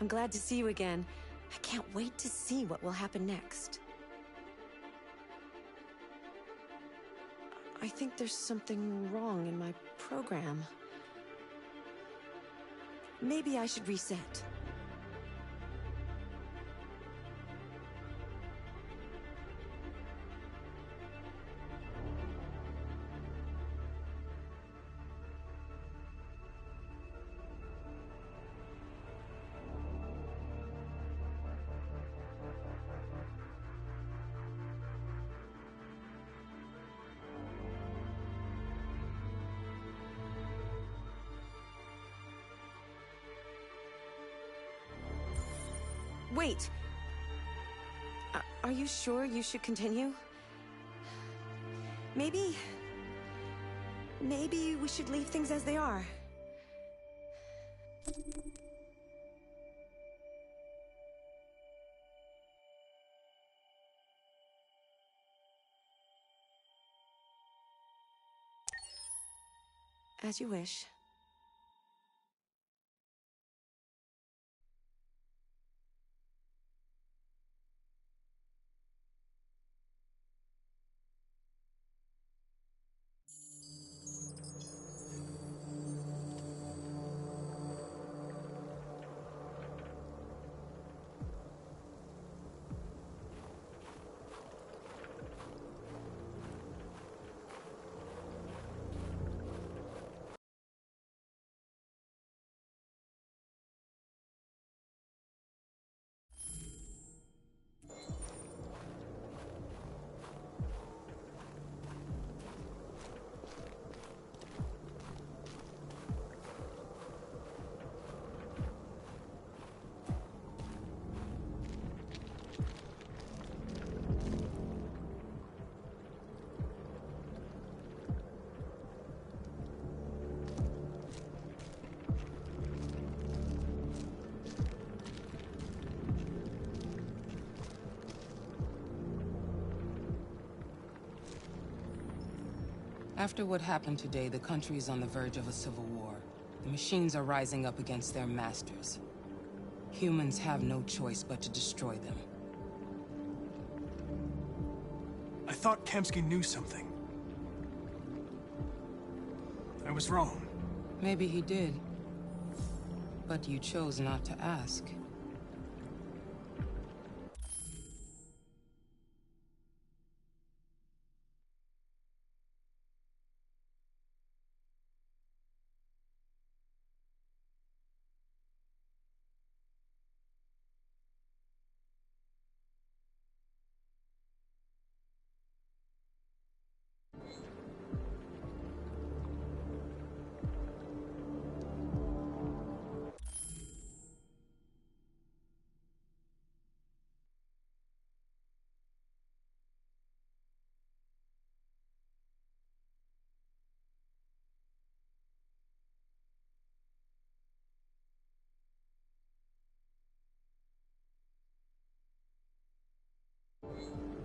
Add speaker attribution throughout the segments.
Speaker 1: I'm glad to see you again. I can't wait to see what will happen next. I think there's something wrong in my program. Maybe I should reset. Wait! Are you sure you should continue? Maybe we should leave things as they are. As you wish.
Speaker 2: After what happened today, the country is on the verge of a civil war. The machines are rising up against their masters. Humans have no choice but to destroy them.
Speaker 3: I thought Kamsky knew something. I was wrong.
Speaker 2: Maybe he did. But you chose not to ask.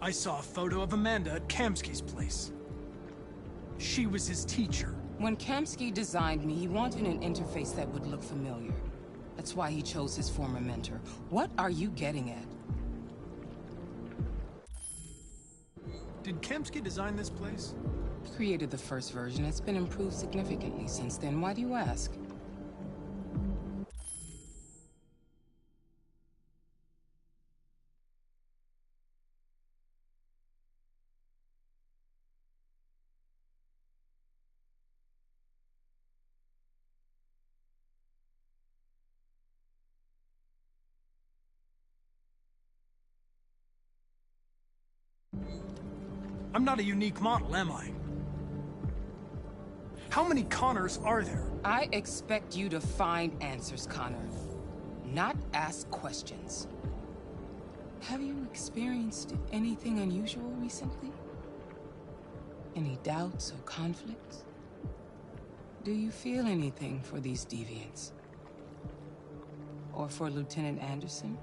Speaker 3: I saw a photo of Amanda at Kamsky's place. She was his teacher.
Speaker 2: When Kamsky designed me, he wanted an interface that would look familiar. That's why he chose his former mentor. What are you getting at?
Speaker 3: Did Kamsky design this place?
Speaker 2: He created the first version. It's been improved significantly since then. Why do you ask?
Speaker 3: I'm not a unique model, am I? How many Connors are there?
Speaker 2: I expect you to find answers, Connor. Not ask questions. Have you experienced anything unusual recently? Any doubts or conflicts? Do you feel anything for these deviants? Or for Lieutenant Anderson?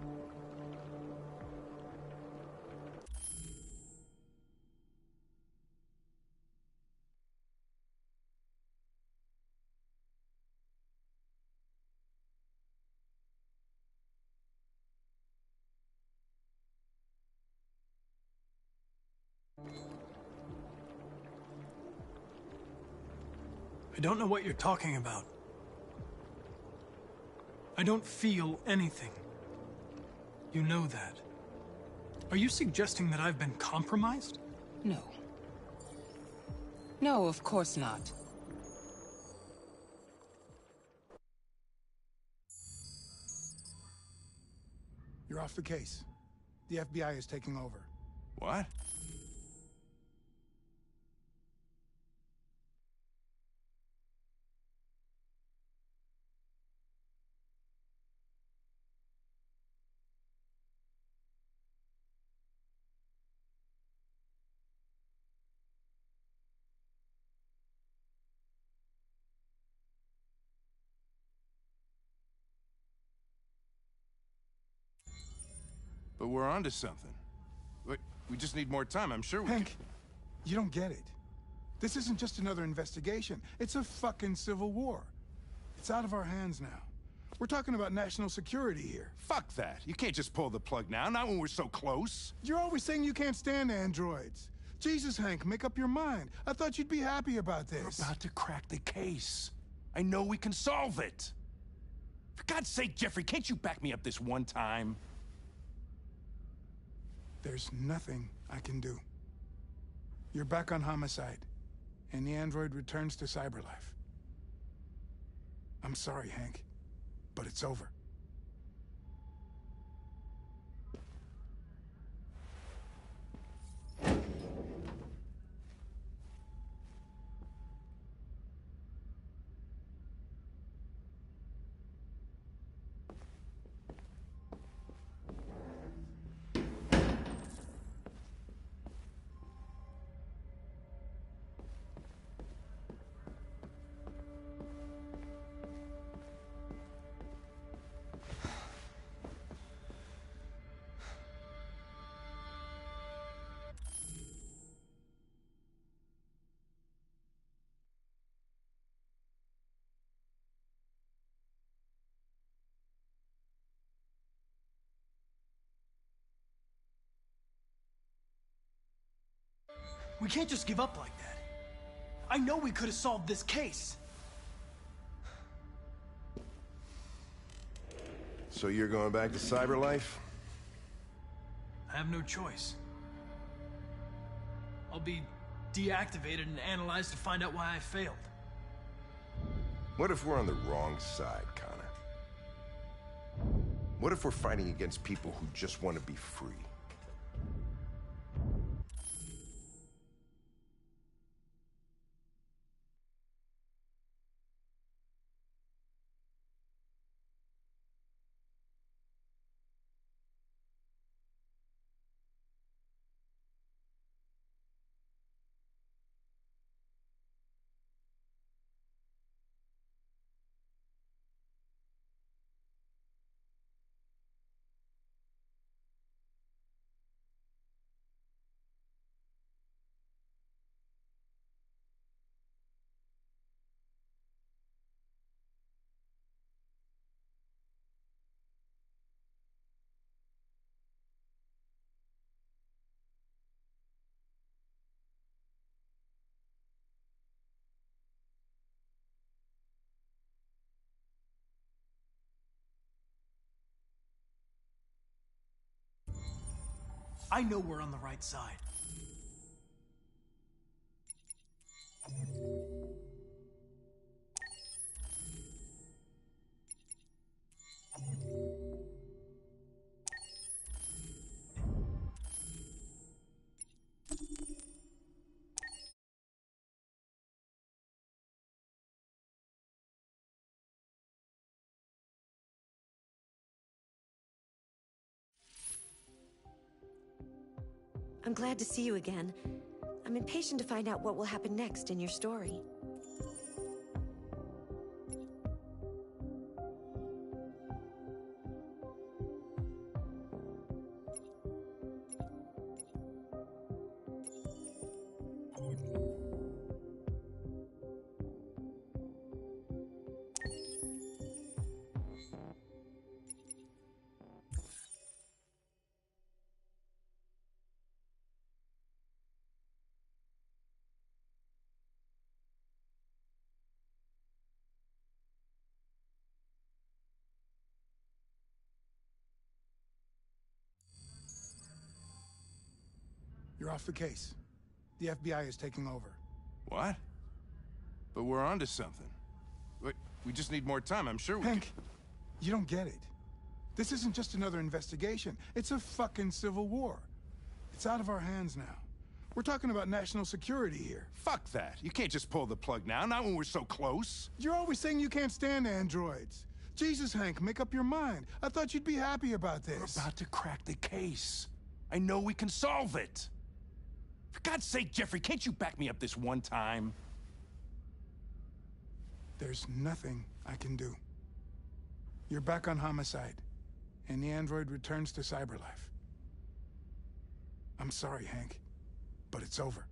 Speaker 3: I don't know what you're talking about. I don't feel anything. You know that. Are you suggesting that I've been compromised?
Speaker 2: No. No, of course not.
Speaker 4: You're off the case. The FBI is taking over.
Speaker 5: What? But we're onto something. Wait, we just need more time. I'm sure we
Speaker 4: Hank, you don't get it. This isn't just another investigation. It's a fucking civil war. It's out of our hands now. We're talking about national security here.
Speaker 5: Fuck that. You can't just pull the plug now, not when we're so close.
Speaker 4: You're always saying you can't stand androids. Jesus, Hank, make up your mind. I thought you'd be happy about this.
Speaker 5: We're about to crack the case. I know we can solve it. For God's sake, Jeffrey, can't you back me up this one time?
Speaker 4: There's nothing I can do. You're back on homicide, and the android returns to cyberlife. I'm sorry, Hank, but it's over.
Speaker 3: We can't just give up like that. I know we could have solved this case.
Speaker 6: So you're going back to cyberlife?
Speaker 3: I have no choice. I'll be deactivated and analyzed to find out why I failed.
Speaker 6: What if we're on the wrong side, Connor? What if we're fighting against people who just want to be free?
Speaker 3: I know we're on the right side.
Speaker 1: I'm glad to see you again. I'm impatient to find out what will happen next in your story.
Speaker 4: You're off the case. The FBI is taking over.
Speaker 5: What? But we're onto something. Wait, we just need more time, I'm sure we
Speaker 4: Hank, you don't get it. This isn't just another investigation. It's a fucking civil war. It's out of our hands now. We're talking about national security here.
Speaker 5: Fuck that. You can't just pull the plug now, not when we're so close.
Speaker 4: You're always saying you can't stand androids. Jesus, Hank, make up your mind. I thought you'd be happy about this.
Speaker 5: We're about to crack the case. I know we can solve it. For God's sake, Jeffrey, can't you back me up this one time?
Speaker 4: There's nothing I can do. You're back on homicide, and the android returns to cyberlife. I'm sorry, Hank, but it's over.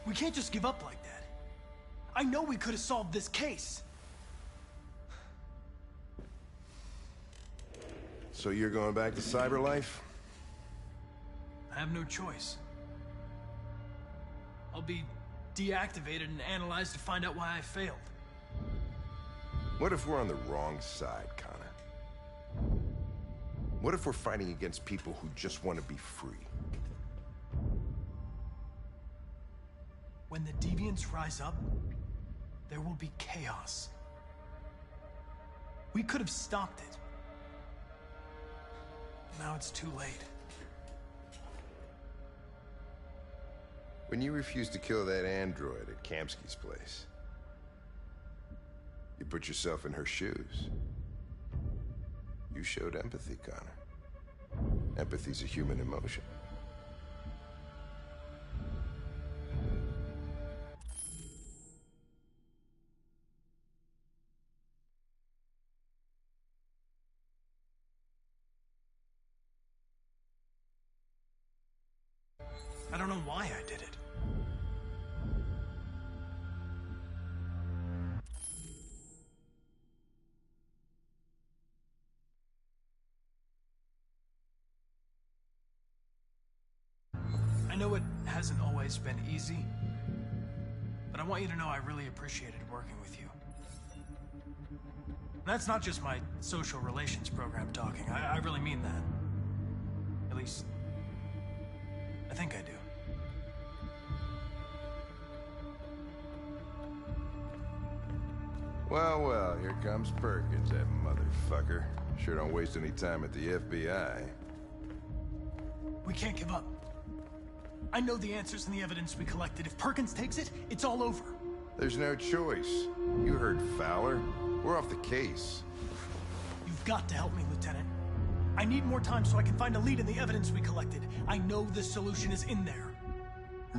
Speaker 3: We can't just give up like that. I know we could have solved this case.
Speaker 6: So you're going back to cyberlife?
Speaker 3: I have no choice. I'll be deactivated and analyzed to find out why I failed.
Speaker 6: What if we're on the wrong side, Connor? What if we're fighting against people who just want to be free?
Speaker 3: When the deviants rise up, there will be chaos. We could have stopped it. Now it's too late.
Speaker 6: When you refused to kill that android at Kamsky's place, you put yourself in her shoes. You showed empathy, Connor. Empathy's a human emotion.
Speaker 3: I don't know why I did it. I know it hasn't always been easy, but I want you to know I really appreciated working with you. That's not just my social relations program talking. I really mean that. At least, I think I do.
Speaker 6: Well, well, here comes Perkins, that motherfucker. Sure don't waste any time at the FBI.
Speaker 3: We can't give up. I know the answers and the evidence we collected. If Perkins takes it, it's all over.
Speaker 6: There's no choice. You heard Fowler. We're off the case.
Speaker 3: You've got to help me, Lieutenant. I need more time so I can find a lead in the evidence we collected. I know the solution is in there.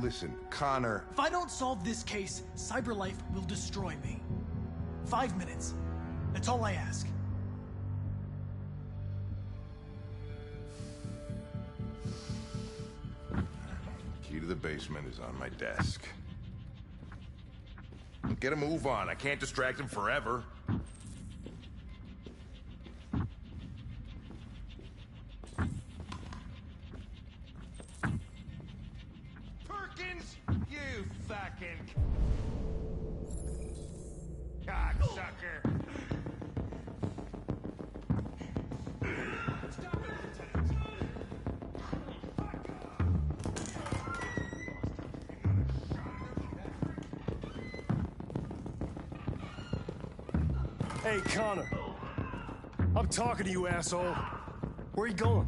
Speaker 6: Listen, Connor...
Speaker 3: If I don't solve this case, CyberLife will destroy me. 5 minutes. That's all I ask.
Speaker 6: Key to the basement is on my desk. Get a move on. I can't distract him forever.
Speaker 5: Perkins! You fucking... cocksucker! Stop it, Lieutenant!
Speaker 7: Hey, Connor. I'm talking to you, asshole. Where are you going?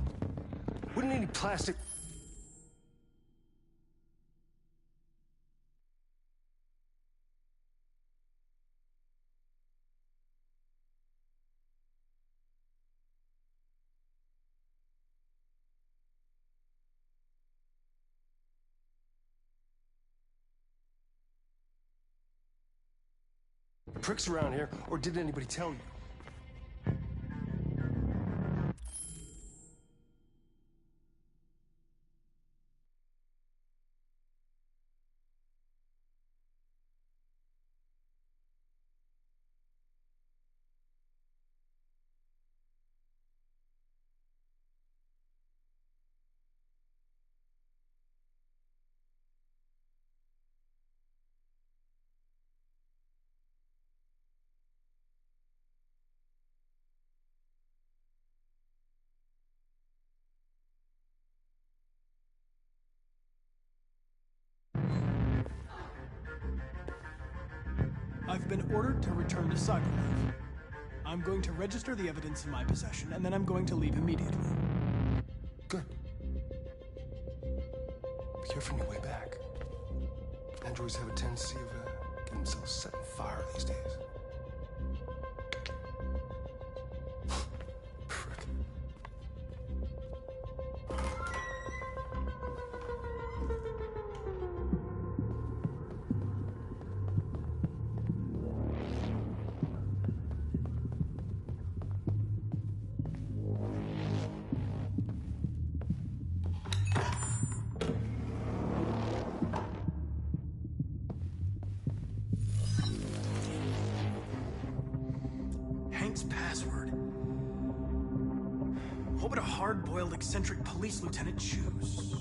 Speaker 7: Wouldn't any plastic... pricks around here, or did anybody tell you?
Speaker 3: You've been ordered to return to Cyberlife. I'm going to register the evidence in my possession, and then I'm going to leave immediately.
Speaker 7: Good. Be careful on your way back. Androids have a tendency of getting themselves set on fire these days. Prick.
Speaker 3: Hank's password. What would a hard-boiled, eccentric police lieutenant choose?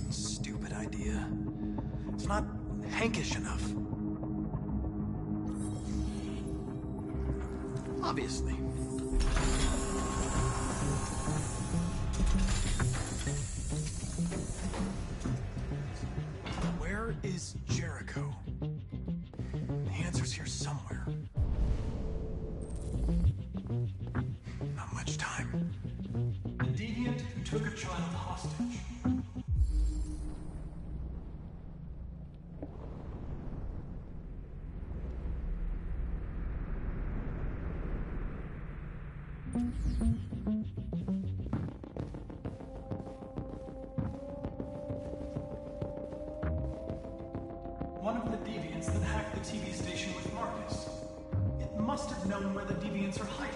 Speaker 3: Stupid idea. It's not Hankish enough. Obviously. Where is Jericho? The answer's here somewhere. Not much time. The deviant who took a child hostage. One of the deviants that hacked the TV station with Marcus. It must have known where the deviants are hiding.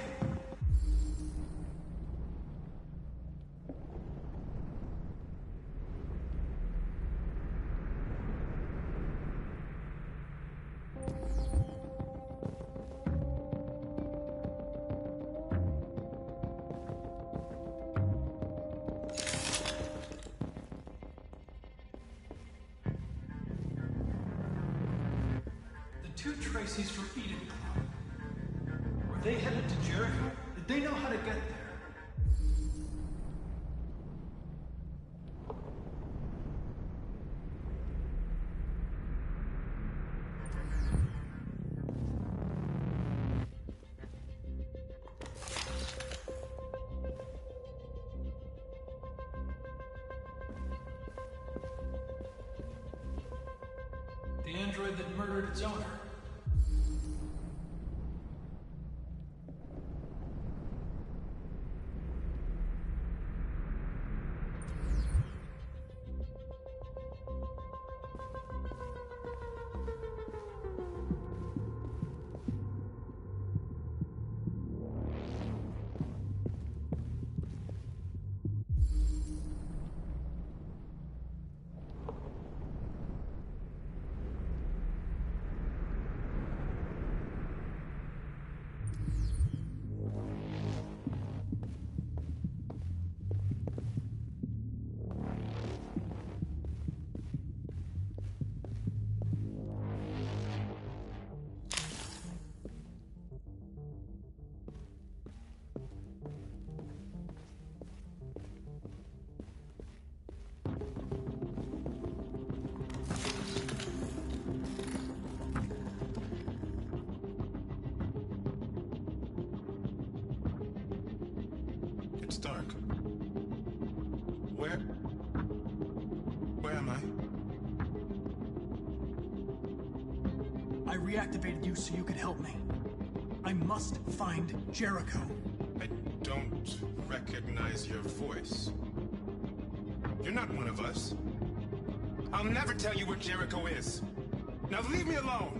Speaker 3: Two Tracy's from Eden Club. Were they headed to Jericho? Did they know how to get there? android that murdered its owner.
Speaker 6: It's dark. Where am I?
Speaker 3: I reactivated you so you could help me. I must find Jericho.
Speaker 6: I don't recognize your voice. You're not one of us. I'll never tell you where Jericho is. Now leave me alone!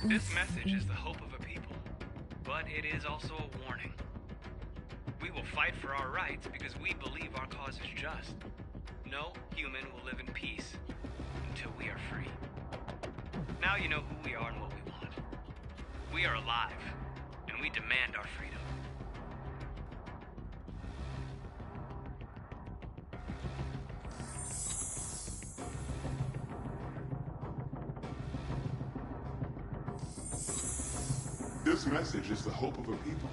Speaker 8: This message is the hope of a people, but it is also a warning. We will fight for our rights because we believe our cause is just. No human will live in peace until we are free. Now you know who we are and what we want. We are alive, and we demand our freedom.
Speaker 6: This message is the hope of a people.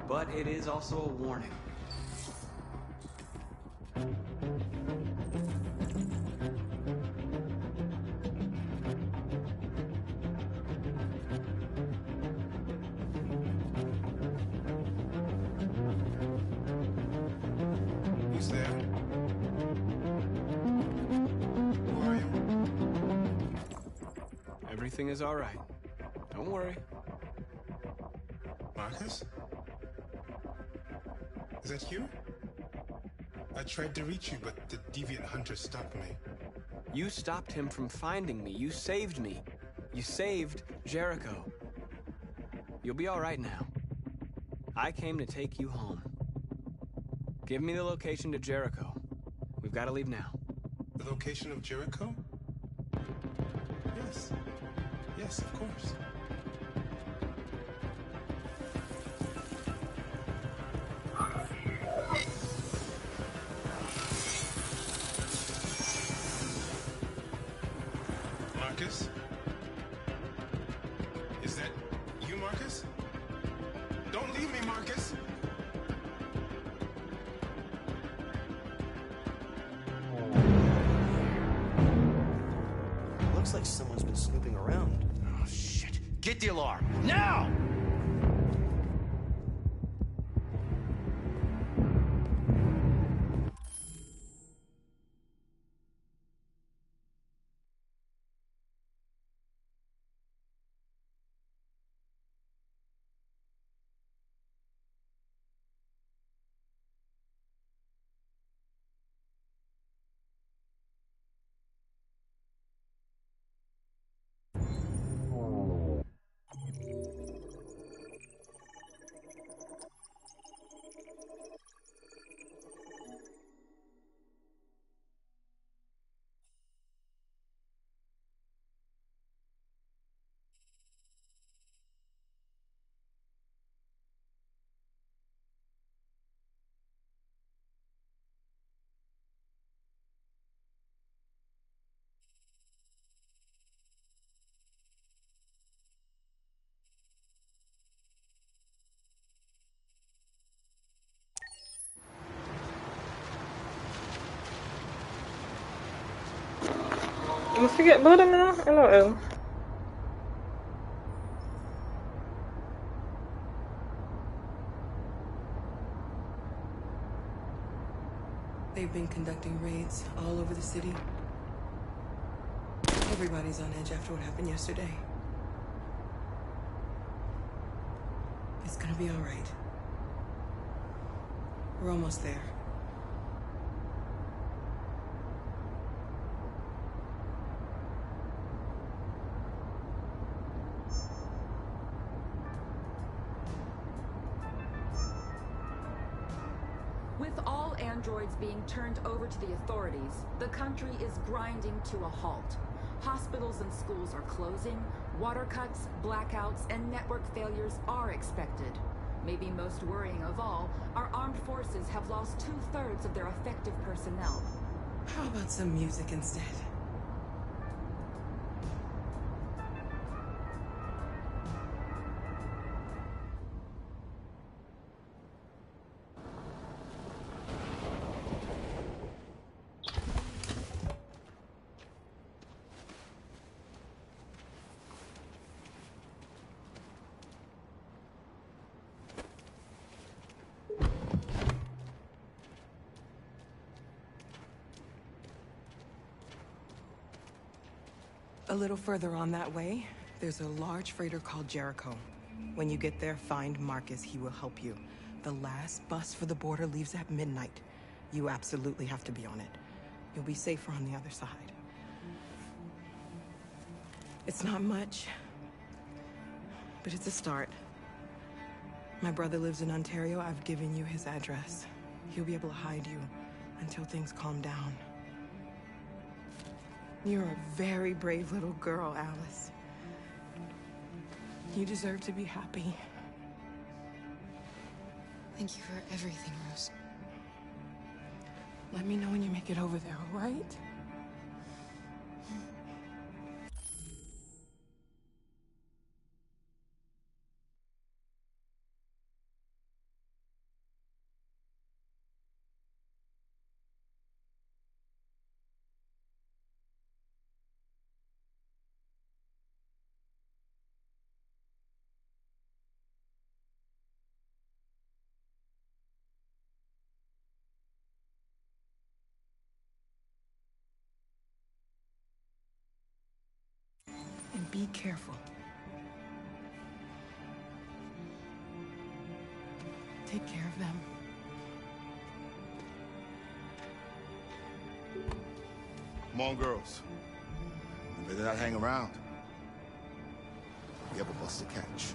Speaker 8: But it is also a warning.
Speaker 6: He's there. Who are you?
Speaker 8: Everything is all right. Don't worry.
Speaker 6: Marcus? Is that you? I tried to reach you, but the deviant hunter stopped me.
Speaker 8: You stopped him from finding me. You saved me. You saved Jericho. You'll be all right now. I came to take you home. Give me the location to Jericho. We've got to leave now.
Speaker 6: The location of Jericho? Yes. Yes, of course. Marcus? Is that you, Marcus? Don't leave me, Marcus!
Speaker 9: Looks like someone's been snooping around.
Speaker 7: Oh, shit. Get the alarm. Now!
Speaker 10: Must we get blood in now? Hello.
Speaker 2: They've been conducting raids all over the city. Everybody's on edge after what happened yesterday. It's gonna be all right. We're almost there.
Speaker 11: With all androids being turned over to the authorities, the country is grinding to a halt. Hospitals and schools are closing, water cuts, blackouts, and network failures are expected. Maybe most worrying of all, our armed forces have lost 2/3 of their effective personnel.
Speaker 2: How about some music instead? A little further on that way, there's a large freighter called Jericho. When you get there, find Marcus. He will help you. The last bus for the border leaves at midnight. You absolutely have to be on it. You'll be safer on the other side. It's not much,
Speaker 12: But it's a start. My brother lives in Ontario. I've given you his address. He'll be able to hide you until things calm down. You're a very brave little girl, Alice. You deserve to be happy.
Speaker 2: Thank you for everything, Rose.
Speaker 12: Let me know when you make it over there, all right? And be careful. Take care of them.
Speaker 13: Come on, girls. You better not hang around. You have a bus to catch.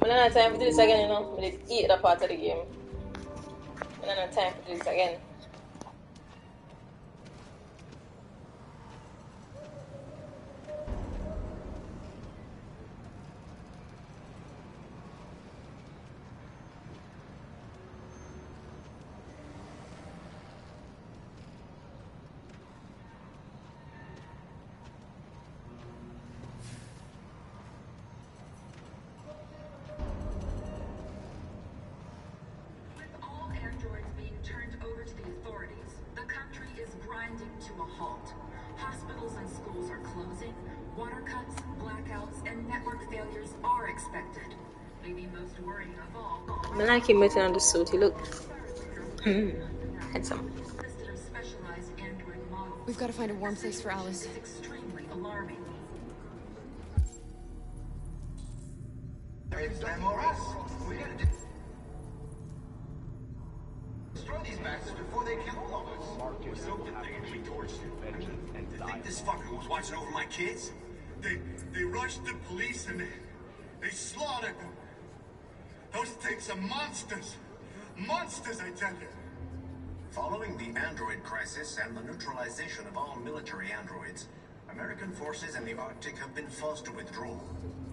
Speaker 10: I don't have time to do this again, you know. I did eat that part of the game. I don't have time to do this again.
Speaker 11: To a halt. Hospitals and schools are closing. Water cuts, blackouts, and network failures are expected. Maybe most worrying of all.
Speaker 10: I like him waiting on the suit. He look handsome.
Speaker 2: We've got to find a warm place for Alice.
Speaker 11: It's extremely alarming.
Speaker 14: We gotta destroy these bastards before they kill all of us. We're so pathetically torched. You think this fucker was watching over my kids?
Speaker 15: They rushed the police and they slaughtered them. Those things are monsters. Monsters, I tell you.
Speaker 14: Following the android crisis and the neutralization of all military androids, American forces in the Arctic have been forced to withdraw,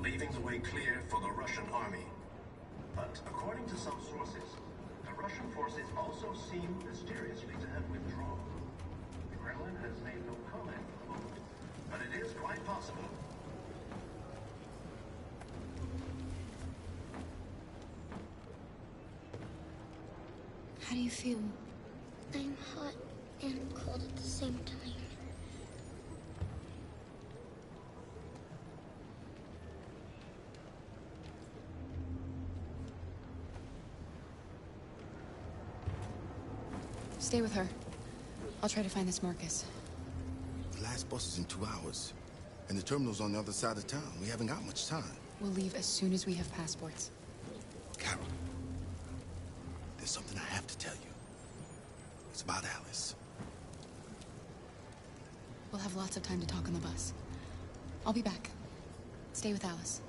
Speaker 14: leaving the way clear for the Russian army. But according to some sources, the Russian forces also seem mysteriously to have withdrawn. The Kremlin has made no comment for the moment, but it is quite possible.
Speaker 16: How do you feel? I'm hot and cold at the same time.
Speaker 2: Stay with her. I'll try to find this Marcus.
Speaker 13: The last bus is in 2 hours. And the terminal's on the other side of town. We haven't got much time.
Speaker 2: We'll leave as soon as we have passports.
Speaker 13: Carol, there's something I have to tell you. It's about Alice.
Speaker 2: We'll have lots of time to talk on the bus. I'll be back. Stay with Alice.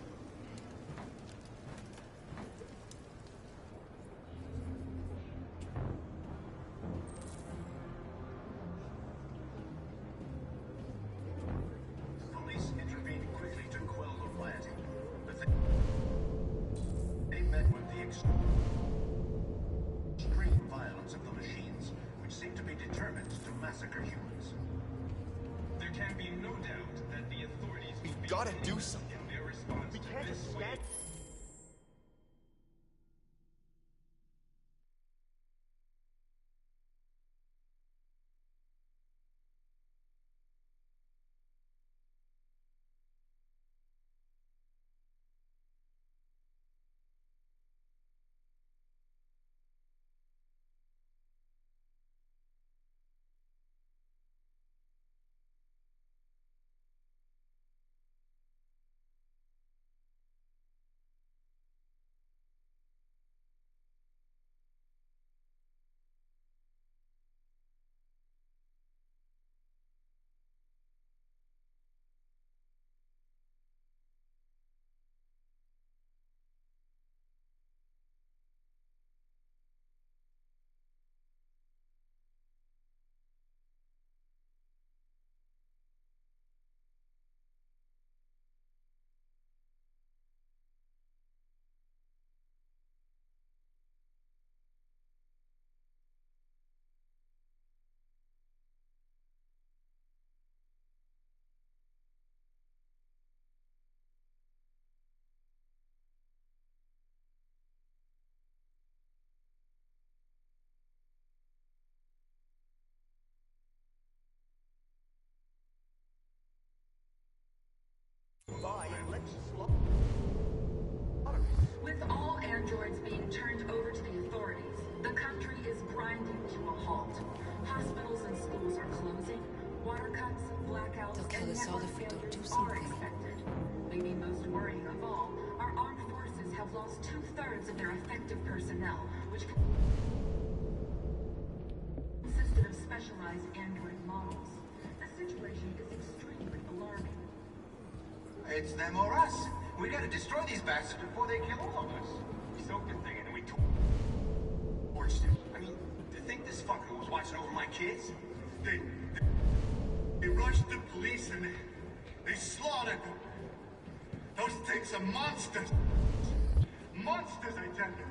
Speaker 14: Police intervened quickly to quell the rioting, but they met with the extreme violence of the machines, which seem to be determined to massacre humans.
Speaker 8: There can be no doubt that the authorities
Speaker 9: We gotta do something.
Speaker 8: in their response
Speaker 6: response to this wave.
Speaker 11: With all androids being turned over to the authorities, the country is grinding to a halt. Hospitals and schools are closing. Water cuts, blackouts,
Speaker 2: They'll kill
Speaker 11: and
Speaker 2: us all
Speaker 11: network
Speaker 2: if we don't do
Speaker 11: failures are
Speaker 2: something.
Speaker 11: expected. Maybe most worrying of all, our armed forces have lost 2/3 of their effective personnel, which consisted of specialized android models. The situation is extremely alarming.
Speaker 14: It's them or us. We gotta destroy these bastards before they kill all of us.
Speaker 6: We soaked the thing and then we torched it.
Speaker 14: I mean, to think this fucker was watching over my kids?
Speaker 15: They rushed the police and they slaughtered them. Those things are monsters. Monsters, I tell you.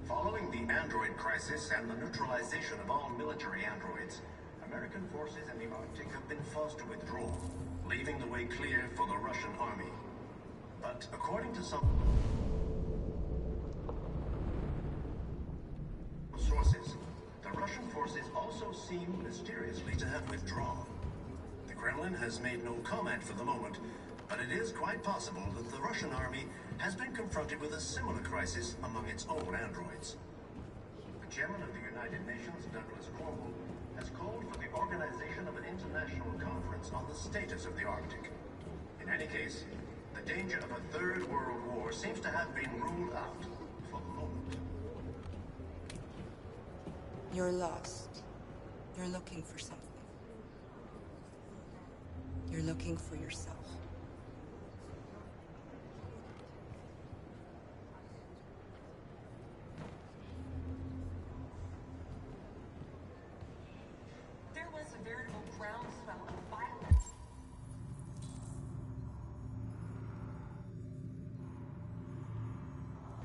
Speaker 14: Following the android crisis and the neutralization of all military androids, American forces in the Arctic have been forced to withdraw, leaving the way clear for the Russian army. But according to some sources, the Russian forces also seem mysteriously to have withdrawn. The Kremlin has made no comment for the moment, but it is quite possible that the Russian army has been confronted with a similar crisis among its own androids. The chairman of the United Nations, Douglas Cromwell, has called for the organization of an international conference on the status of the Arctic. In any case, the danger of a third world war seems to have been ruled out for the moment.
Speaker 2: You're lost. You're looking for something. You're looking for yourself.
Speaker 11: There was a veritable groundswell of violence.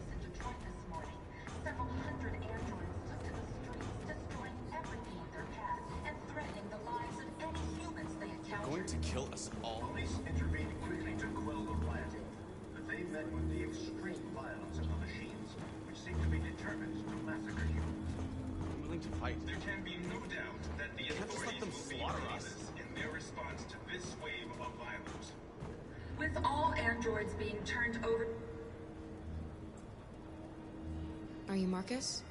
Speaker 11: In Detroit this morning, several hundred androids took to the streets, destroying everything in their path and threatening the lives of any humans they encountered.
Speaker 13: Going to kill us all?
Speaker 14: Police intervened quickly to quell the rioting, but they met with the extreme violence of the machines, which seem to be determined to massacre humans.
Speaker 13: I'm willing to fight.
Speaker 6: There can be no doubt that the
Speaker 13: Can't just let
Speaker 6: authorities
Speaker 13: them
Speaker 6: will be
Speaker 13: slaughter us.
Speaker 6: ruthless in their response to this wave of violence.
Speaker 11: With all androids being turned over...
Speaker 1: Are you Marcus?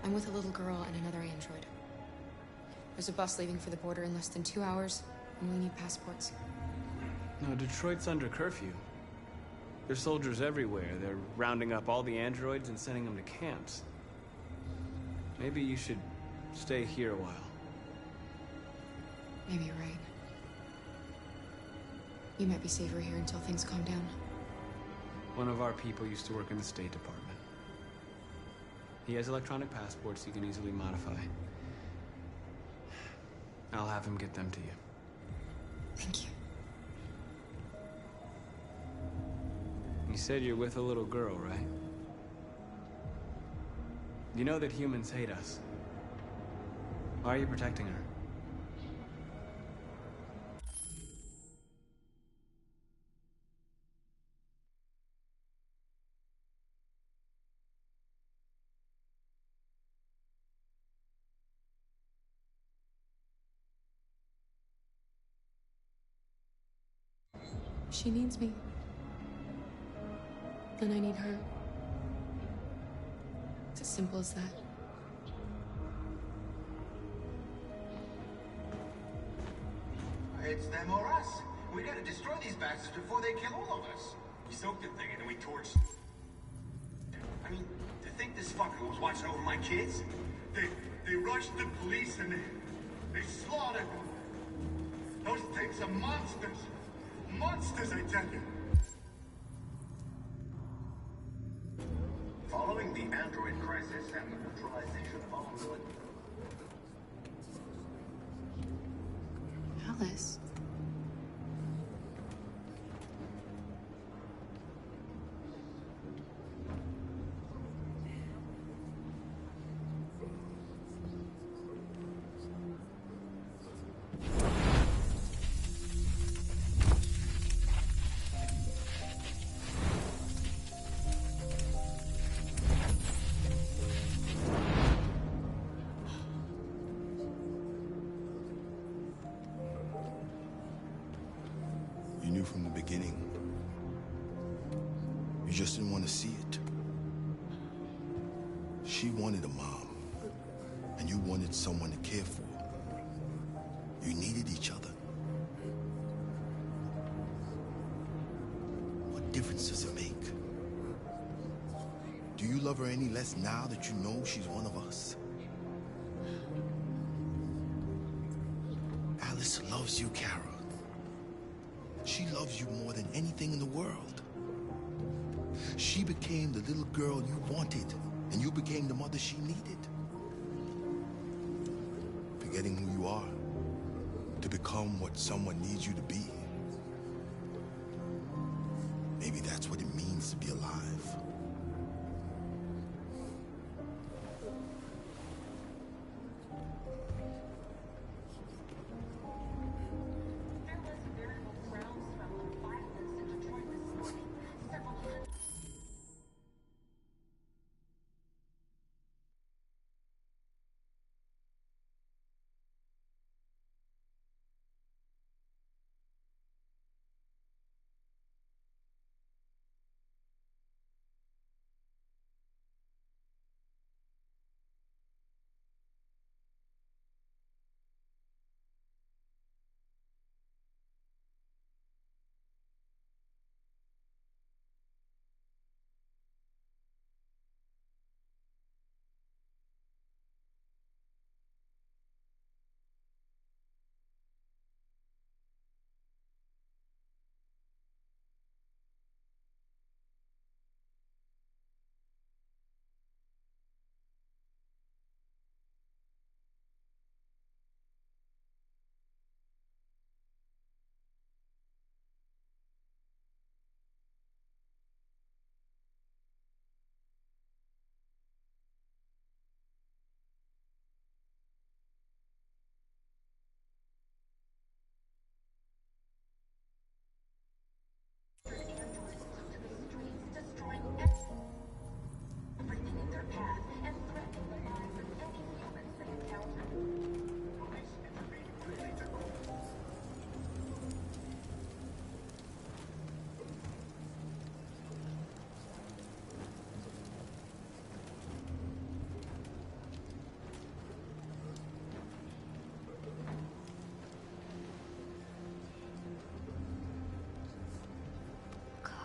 Speaker 1: I'm with a little girl and another android. There's a bus leaving for the border in less than 2 hours, and we need passports.
Speaker 17: No, Detroit's under curfew. There's soldiers everywhere. They're rounding up all the androids and sending them to camps. Maybe you should stay here a while.
Speaker 1: Maybe you're right. You might be safer here until things calm down.
Speaker 17: One of our people used to work in the State Department. He has electronic passports he can easily modify. I'll have him get them to you.
Speaker 1: Thank you.
Speaker 17: You said you're with a little girl, right? You know that humans hate us. Why are you protecting her?
Speaker 1: She needs me. And I need her. It's as simple as that.
Speaker 14: It's them or us. We gotta destroy these bastards before they kill all of us. We soaked the thing and then we torched. I mean, to think this fucker was watching over my kids?
Speaker 15: They rushed the police and they slaughtered them. Those things are monsters. Monsters, I tell you.
Speaker 14: Following the android crisis and the neutralization of all military...
Speaker 1: Alice.
Speaker 13: You knew from the beginning. You just didn't want to see it. She wanted a mom, and you wanted someone to care for. You needed each other. What difference does it make? Do you love her any less now that you know she's one of us? Alice loves you, Kara. She loves you more than anything in the world. She became the little girl you wanted, and you became the mother she needed. Forgetting who you are to become what someone needs you to be. Maybe that's what it means to be alive.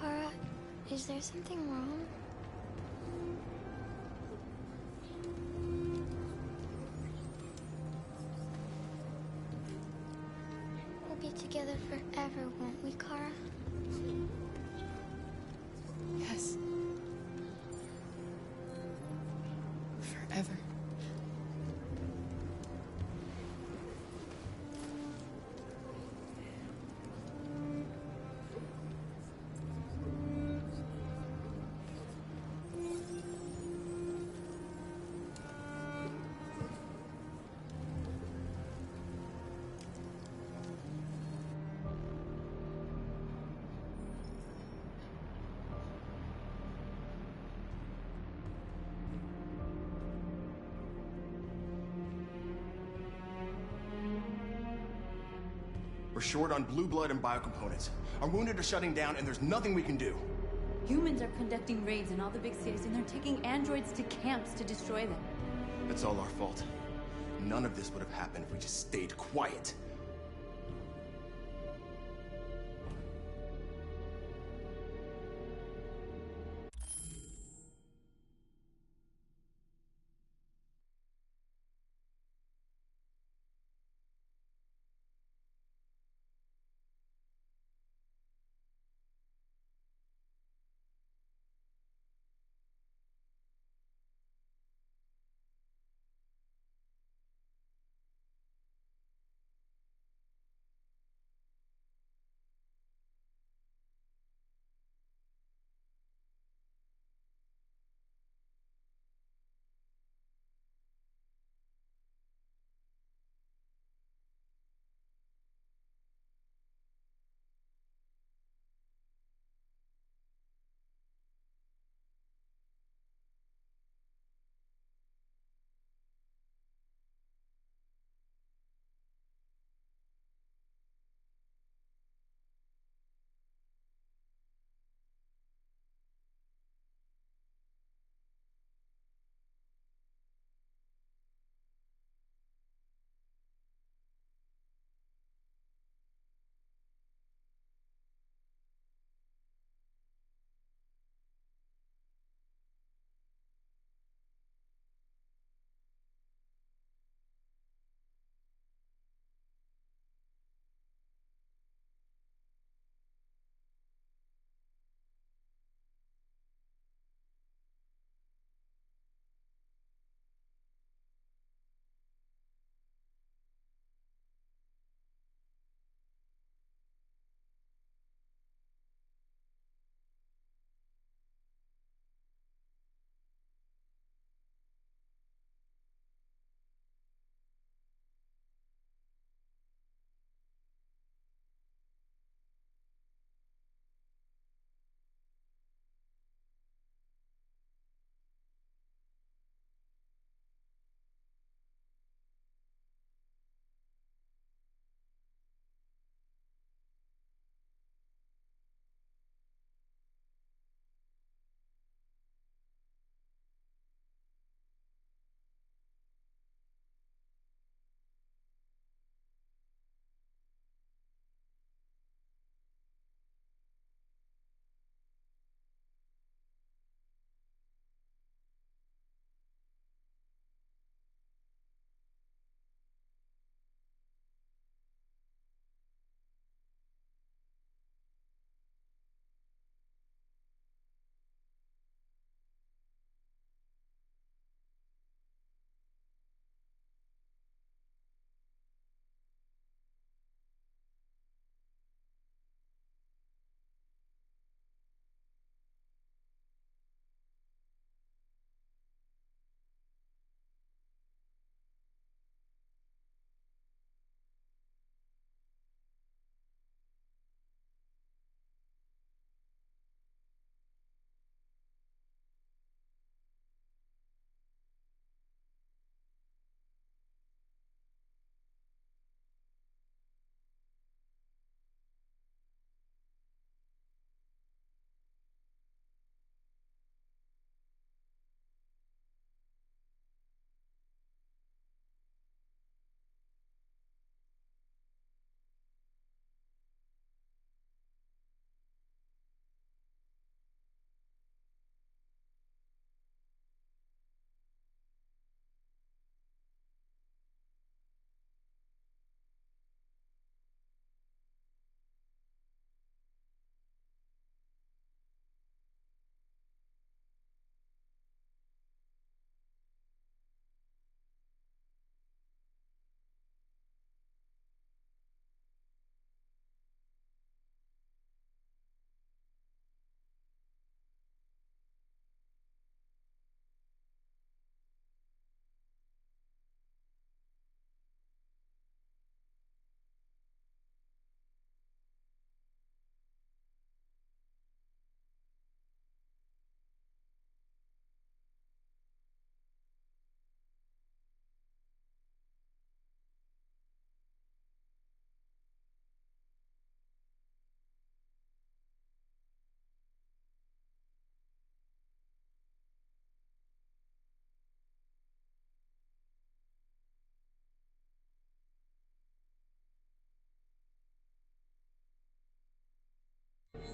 Speaker 16: Kara, is there something wrong? We'll be together forever, won't we, Kara?
Speaker 1: Yes. Forever.
Speaker 18: short on blue blood and biocomponents. Our wounded are shutting down, and there's nothing we can do.
Speaker 19: Humans are conducting raids in all the big cities, and they're taking androids to camps to destroy them.
Speaker 18: It's all our fault. None of this would have happened if we just stayed quiet.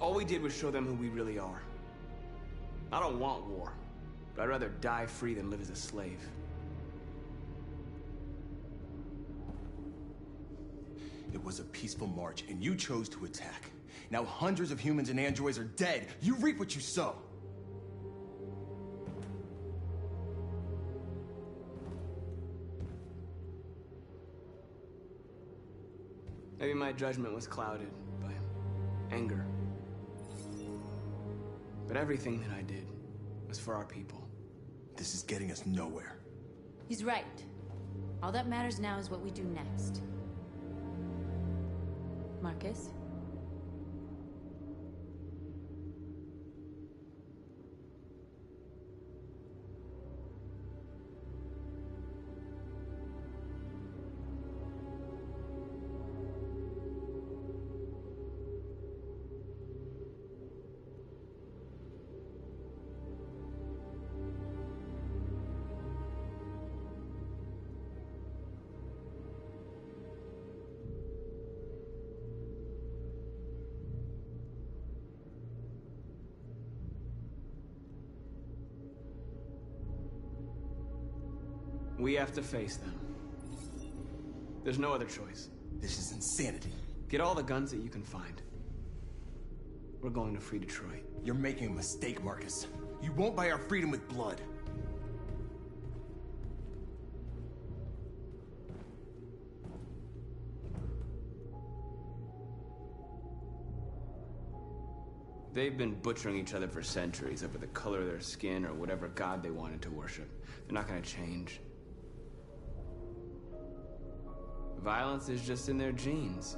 Speaker 17: All we did was show them who we really are. I don't want war, but I'd rather die free than live as a slave.
Speaker 18: It was a peaceful march, and you chose to attack. Now hundreds of humans and androids are dead. You reap what you sow.
Speaker 17: Maybe my judgment was clouded by anger. But everything that I did was for our people.
Speaker 18: This is getting us nowhere.
Speaker 19: He's right. All that matters now is what we do next. Marcus?
Speaker 17: We have to face them. There's no other choice.
Speaker 18: This is insanity.
Speaker 17: Get all the guns that you can find. We're going to free Detroit.
Speaker 18: You're making a mistake, Marcus. You won't buy our freedom with blood.
Speaker 17: They've been butchering each other for centuries over the color of their skin or whatever god they wanted to worship. They're not gonna change. Violence is just in their genes.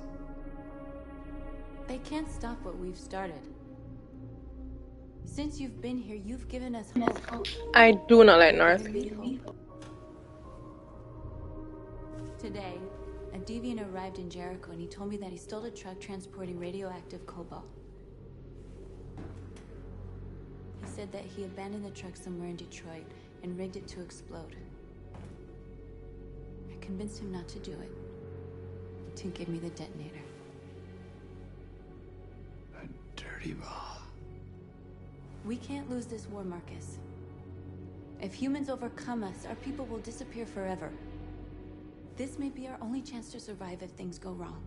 Speaker 19: They can't stop what we've started. Since you've been here, you've given us hope.
Speaker 10: I do not like North.
Speaker 19: Today, a deviant arrived in Jericho and he told me that he stole a truck transporting radioactive cobalt. He said that he abandoned the truck somewhere in Detroit and rigged it to explode. I convinced him not to do it, to give me the detonator.
Speaker 17: A dirty ball.
Speaker 19: We can't lose this war, Marcus. If humans overcome us, our people will disappear forever. This may be our only chance to survive if things go wrong.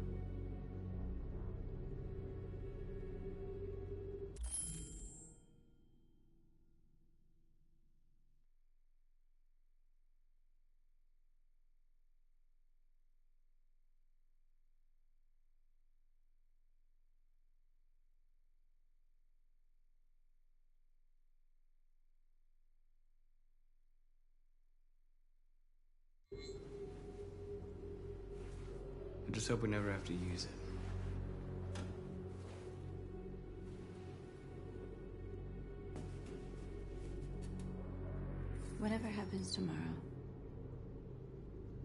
Speaker 17: I just hope we never have to use it.
Speaker 19: Whatever happens tomorrow,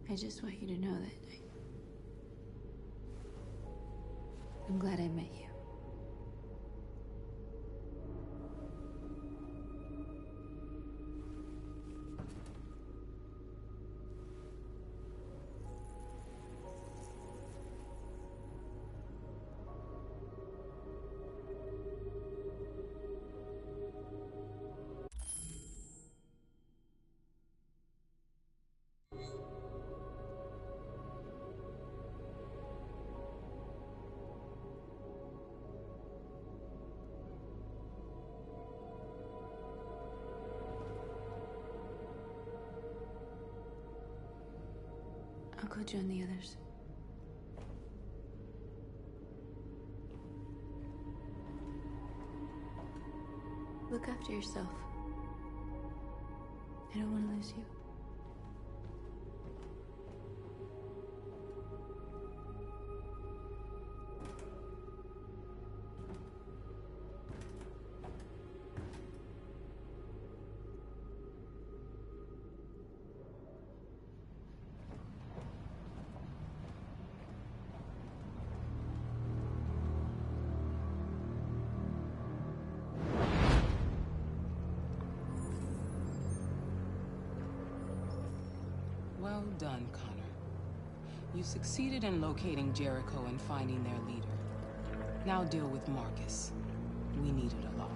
Speaker 19: I just want you to know that I'm glad I met you. I'll go join the others. Look after yourself. I don't want to lose you.
Speaker 2: Well done, Connor. You succeeded in locating Jericho and finding their leader. Now deal with Marcus. we needed alive.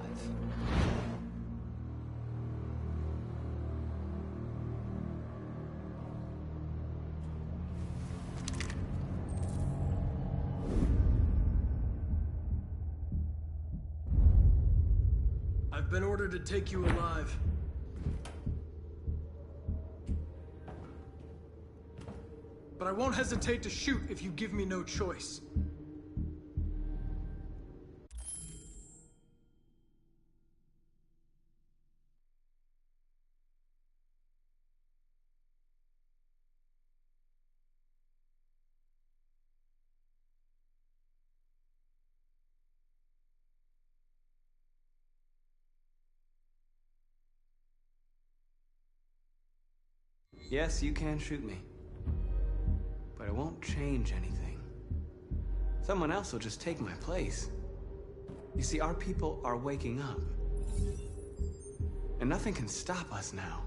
Speaker 3: I've been ordered to take you alive. But I won't hesitate to shoot if you give me no choice.
Speaker 17: Yes, you can shoot me. But it won't change anything. Someone else will just take my place. You see, our people are waking up. And nothing can stop us now.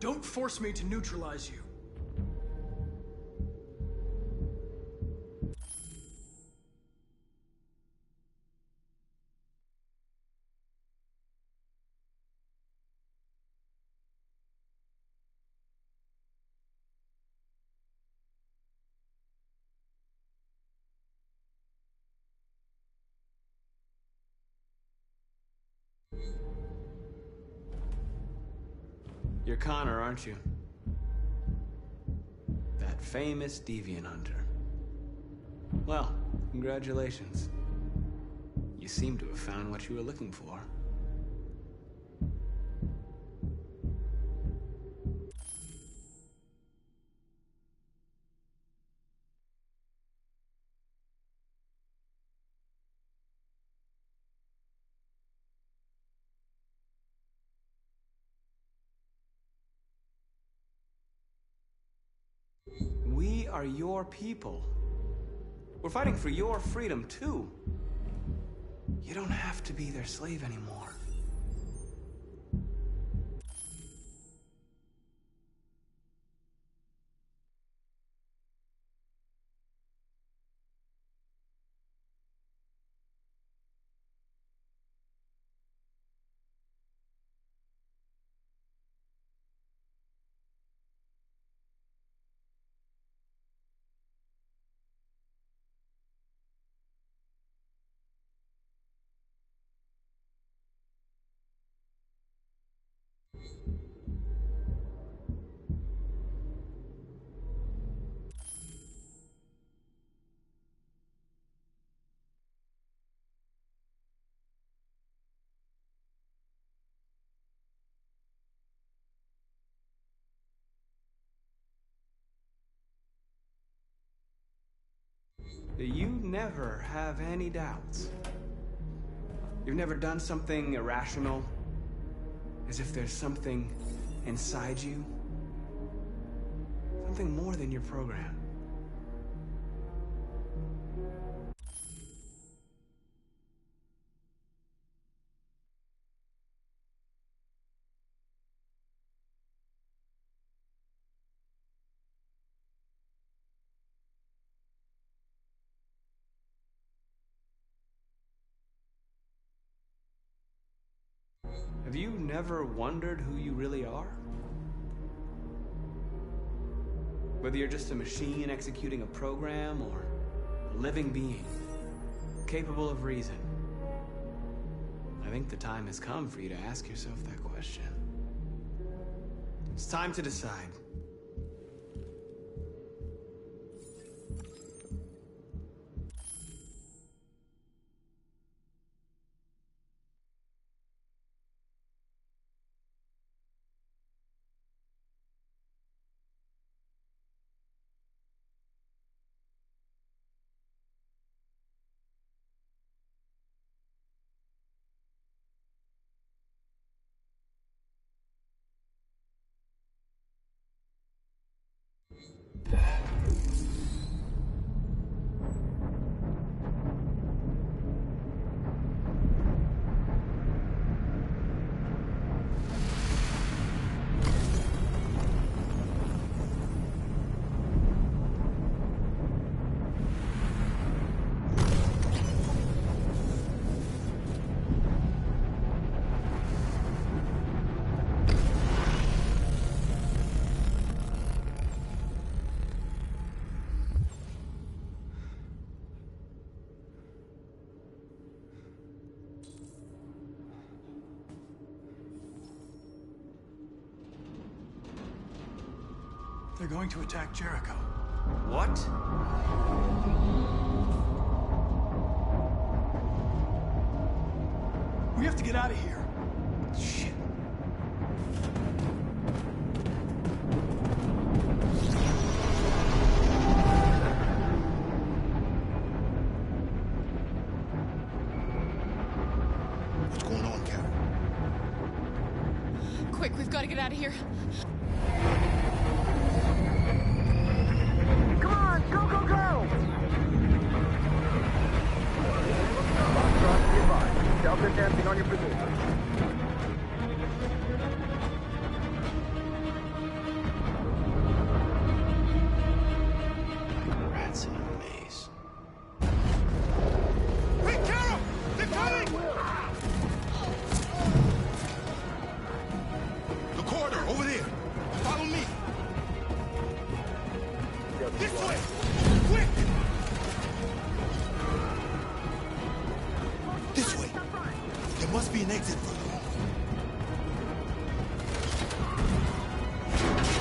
Speaker 3: Don't force me to neutralize you.
Speaker 17: You're Connor, aren't you? That famous deviant hunter. Well, congratulations. You seem to have found what you were looking for. We are your people. We're fighting for your freedom, too. You don't have to be their slave anymore. You never have any doubts. You've never done something irrational, as if there's something inside you, something more than your program. Have you never wondered who you really are? Whether you're just a machine executing a program or a living being, capable of reason. I think the time has come for you to ask yourself that question. It's time to decide.
Speaker 3: They're going to attack Jericho.
Speaker 17: What?
Speaker 3: We have to get out of here.
Speaker 17: Shit.
Speaker 13: What's going on, Carol?
Speaker 1: Quick, we've got to get out of here.
Speaker 20: Come on, go, go, go! Delta dancing on your position.
Speaker 13: Rats in a maze.
Speaker 5: Hey, Carol! They're coming!
Speaker 13: The corridor, over there. Follow me.
Speaker 5: This way! Quick!
Speaker 13: This way. There must be an exit further on.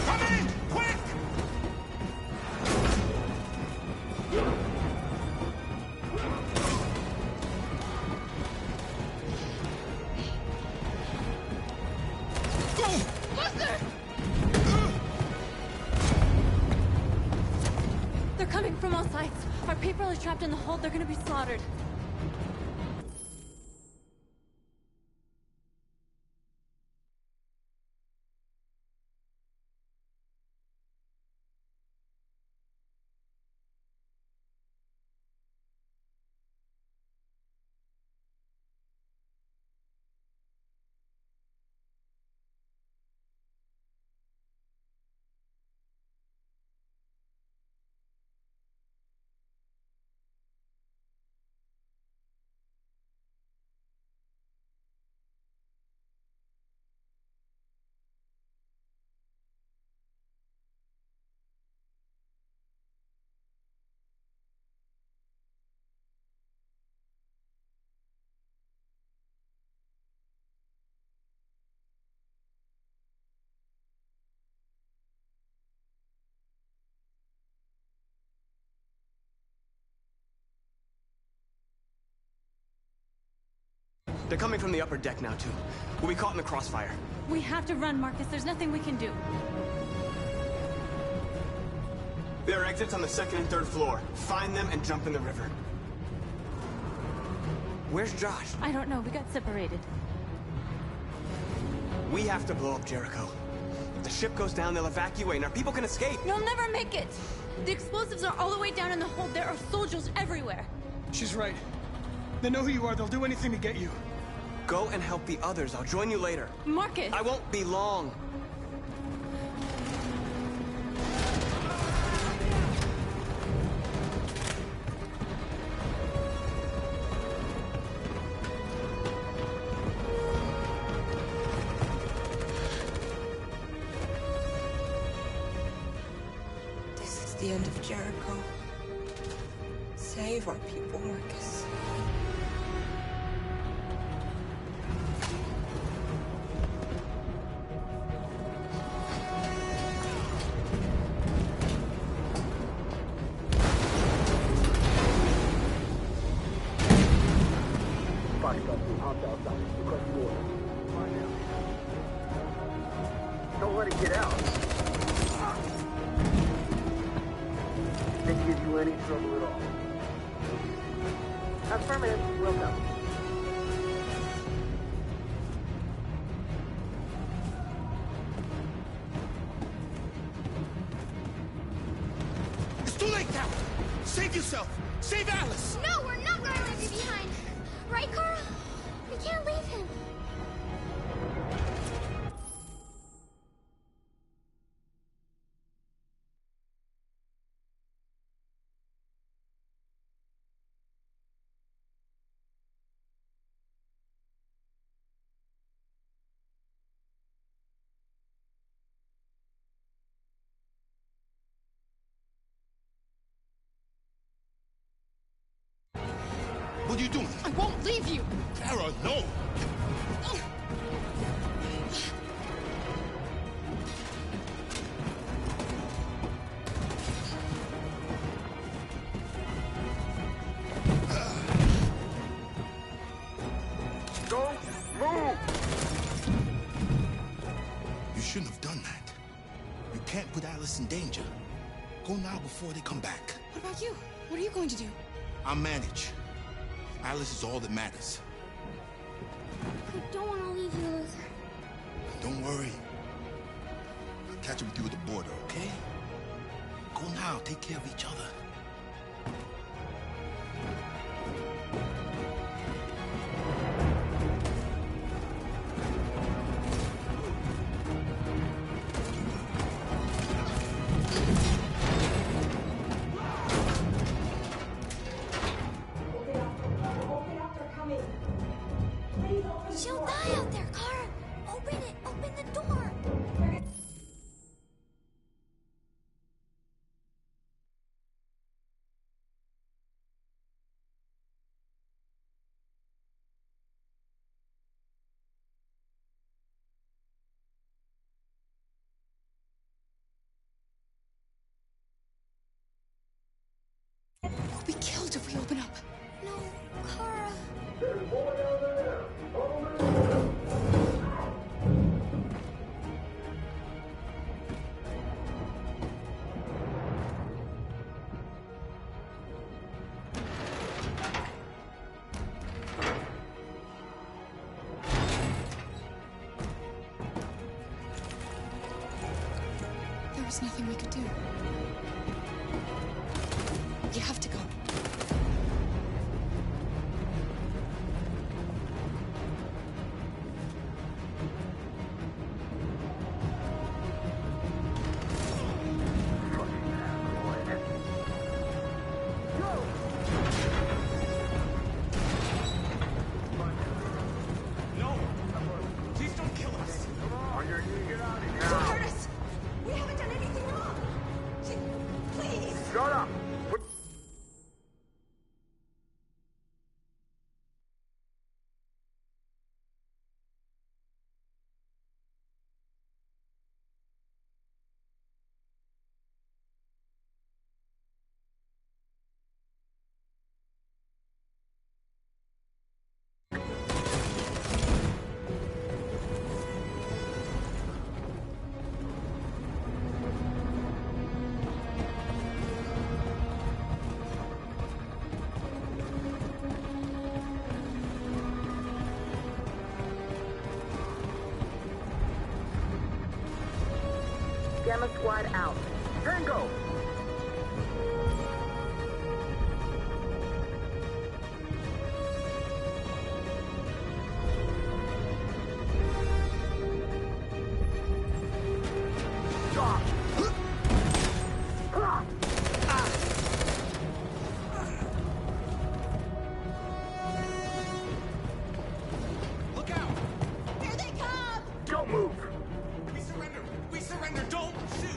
Speaker 5: Come in! Quick! Go!
Speaker 1: Buster!
Speaker 19: They're coming from all sides. Our people are trapped in the hold. They're gonna be slaughtered.
Speaker 17: They're coming from the upper deck now, too. We'll be caught in the crossfire.
Speaker 19: We have to run, Marcus. There's nothing we can do.
Speaker 17: There are exits on the second and third floor. Find them and jump in the river. Where's Josh?
Speaker 19: I don't know. We got separated.
Speaker 17: We have to blow up Jericho. If the ship goes down, they'll evacuate and our people can escape.
Speaker 19: You'll never make it! The explosives are all the way down in the hold. There are soldiers everywhere.
Speaker 3: She's right. They know who you are. They'll do anything to get you.
Speaker 17: Go and help the others. I'll join you later.
Speaker 19: Marcus!
Speaker 17: I won't be long.
Speaker 12: the end of Jericho. Save our people, Marcus.
Speaker 20: Don't let it get out. Didn't give you any trouble at all. Affirmative. Welcome.
Speaker 13: It's too late now! Save yourself! Save Alice!
Speaker 16: No, we're not going to leave you behind. Right, Carl? We can't leave him.
Speaker 13: What are you doing?
Speaker 1: I won't leave you!
Speaker 13: Kara, no!
Speaker 20: Don't move!
Speaker 13: You shouldn't have done that. You can't put Alice in danger. Go now before they come back.
Speaker 1: What about you? What are you going to do?
Speaker 13: I'll manage. Alice is all that matters.
Speaker 16: I don't want to leave you, Luther.
Speaker 13: Don't worry. I'll catch up with you at the border, okay? Go now. Take care of each other.
Speaker 16: She'll die out there, Kara. Open it. Open the door.
Speaker 1: We'll be killed if we open up.
Speaker 16: No, Kara.
Speaker 1: There was nothing we could do. You have to go.
Speaker 5: No! Please don't kill us!
Speaker 20: On your knee, get out of here.
Speaker 12: Don't hurt us! We haven't done anything wrong! Please!
Speaker 20: Shut up! Gamma Squad out. Tango! Stop!
Speaker 5: Look out!
Speaker 12: Here they come!
Speaker 20: Don't move!
Speaker 5: We surrender! We surrender! Don't shoot!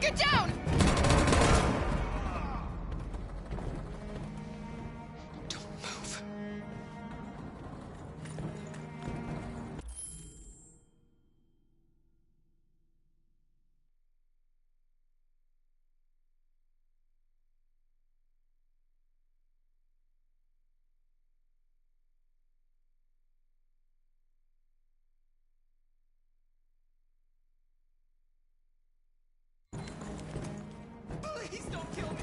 Speaker 1: Get down! Don't move.
Speaker 2: Please don't kill me!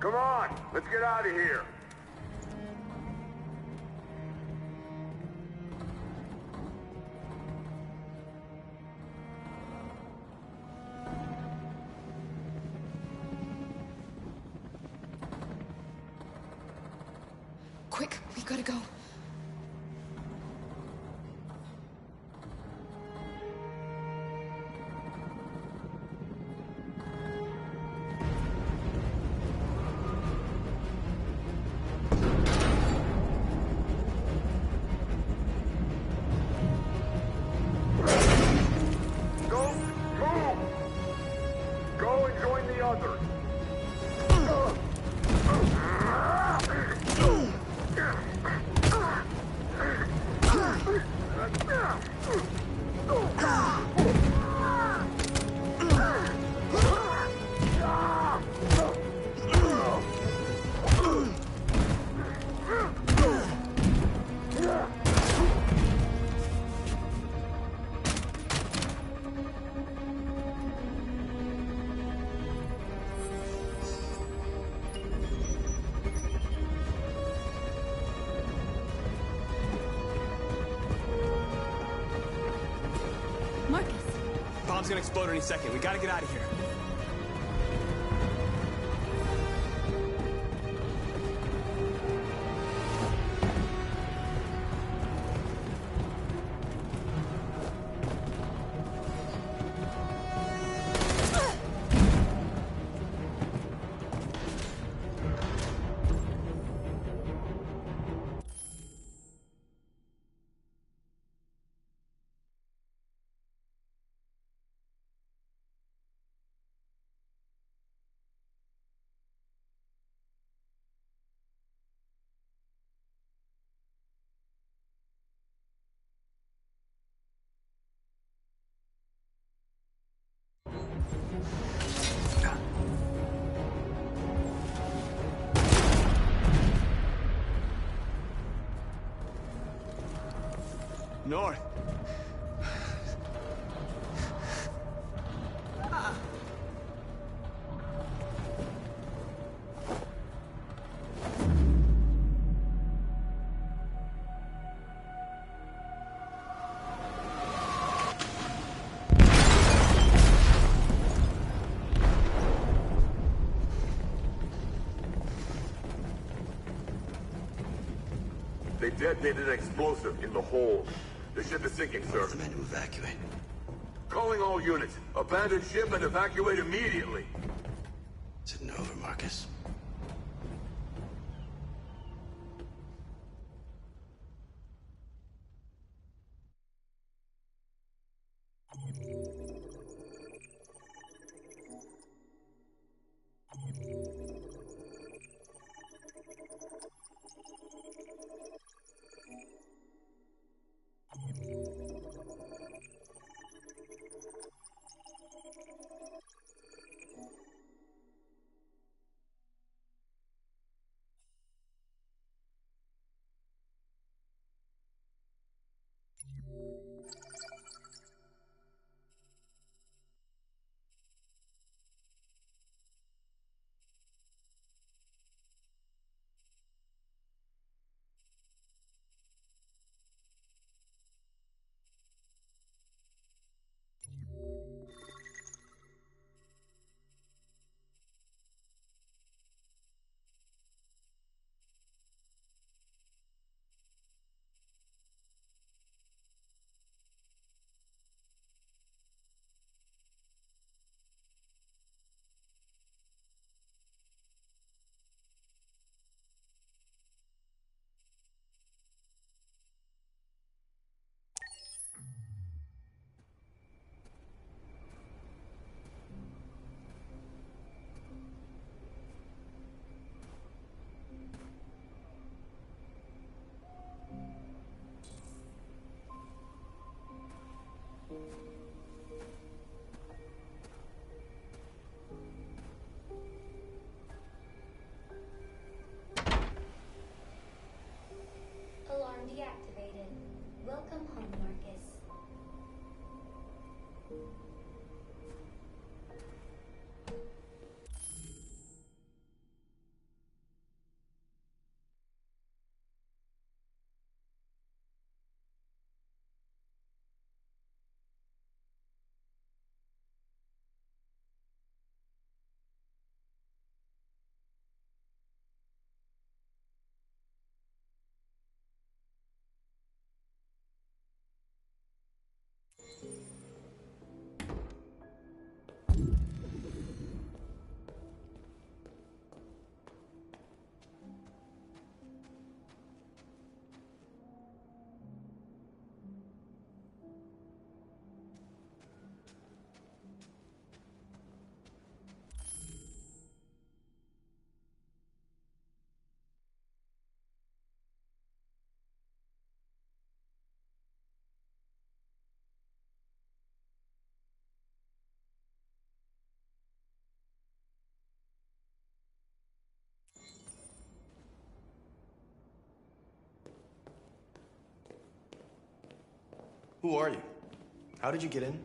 Speaker 15: Come on, let's get out of here.
Speaker 1: Quick, we've got to go.
Speaker 15: Don't move! Go and join the others.
Speaker 19: Marcus!
Speaker 17: Bomb's gonna explode any second. We gotta get out of here. North.
Speaker 15: They detonated an explosive in the hold. The ship is sinking, sir.
Speaker 9: The men to evacuate.
Speaker 15: Calling all units. Abandon ship and evacuate immediately.
Speaker 9: Is it over, Marcus?
Speaker 16: Welcome home, Marcus.
Speaker 18: Who are you? How did you get in?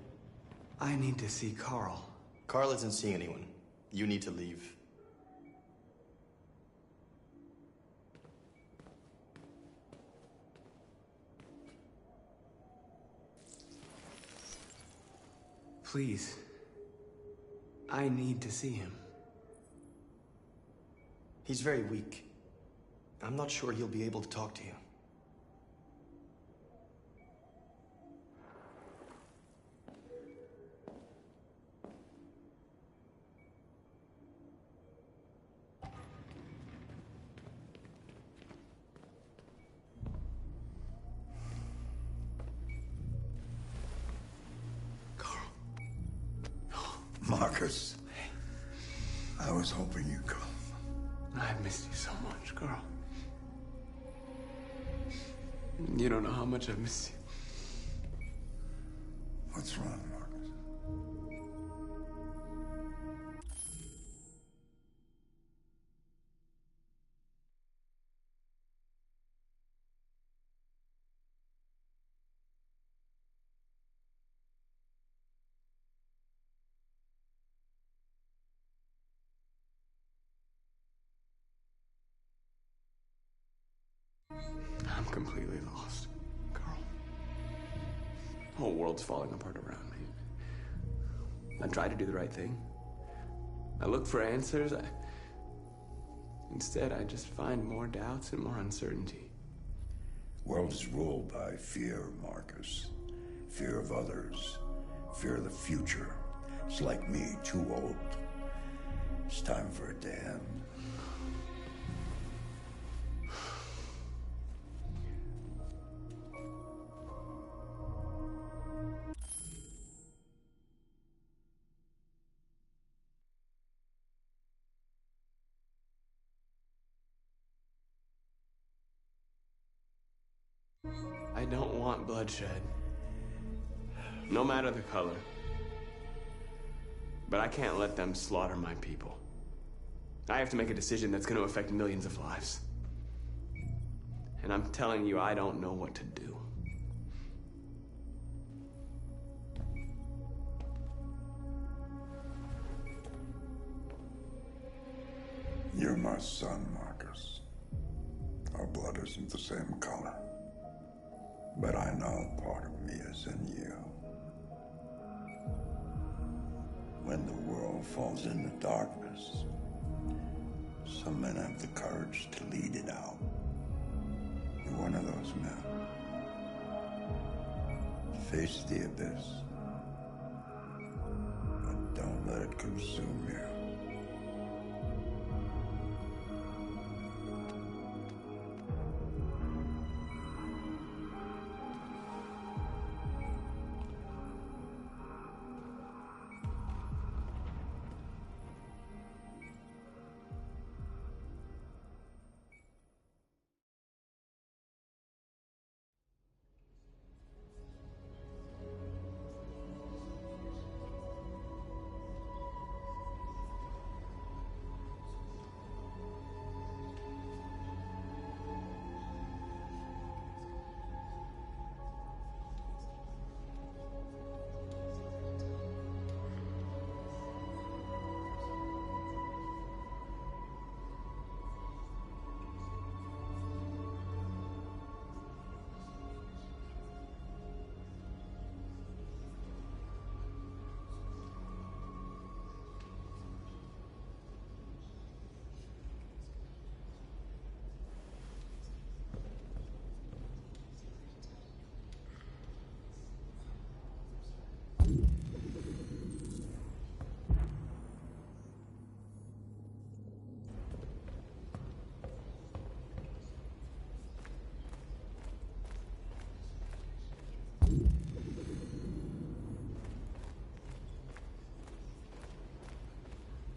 Speaker 17: I need to see Carl.
Speaker 18: Carl isn't seeing anyone. You need to leave.
Speaker 17: Please. I need to see him.
Speaker 18: He's very weak. I'm not sure he'll be able to talk to you.
Speaker 13: Marcus, I was hoping you'd come.
Speaker 17: I've missed you so much, Carl. You don't know how much I've missed you.
Speaker 13: What's wrong, Marcus?
Speaker 17: I'm completely lost, Carl. The whole world's falling apart around me. I try to do the right thing. I look for answers. Instead, I just find more doubts and more uncertainty.
Speaker 13: World is ruled by fear, Marcus. Fear of others. Fear of the future. It's like me, too old. It's time for it to end.
Speaker 17: I don't want bloodshed. No matter the color. But I can't let them slaughter my people. I have to make a decision that's going to affect millions of lives. And I'm telling you, I don't know what to do.
Speaker 13: You're my son, Marcus. Our blood isn't the same color. But I know part of me is in you. When the world falls into darkness, some men have the courage to lead it out. You're one of those men. Face the abyss, but don't let it consume you.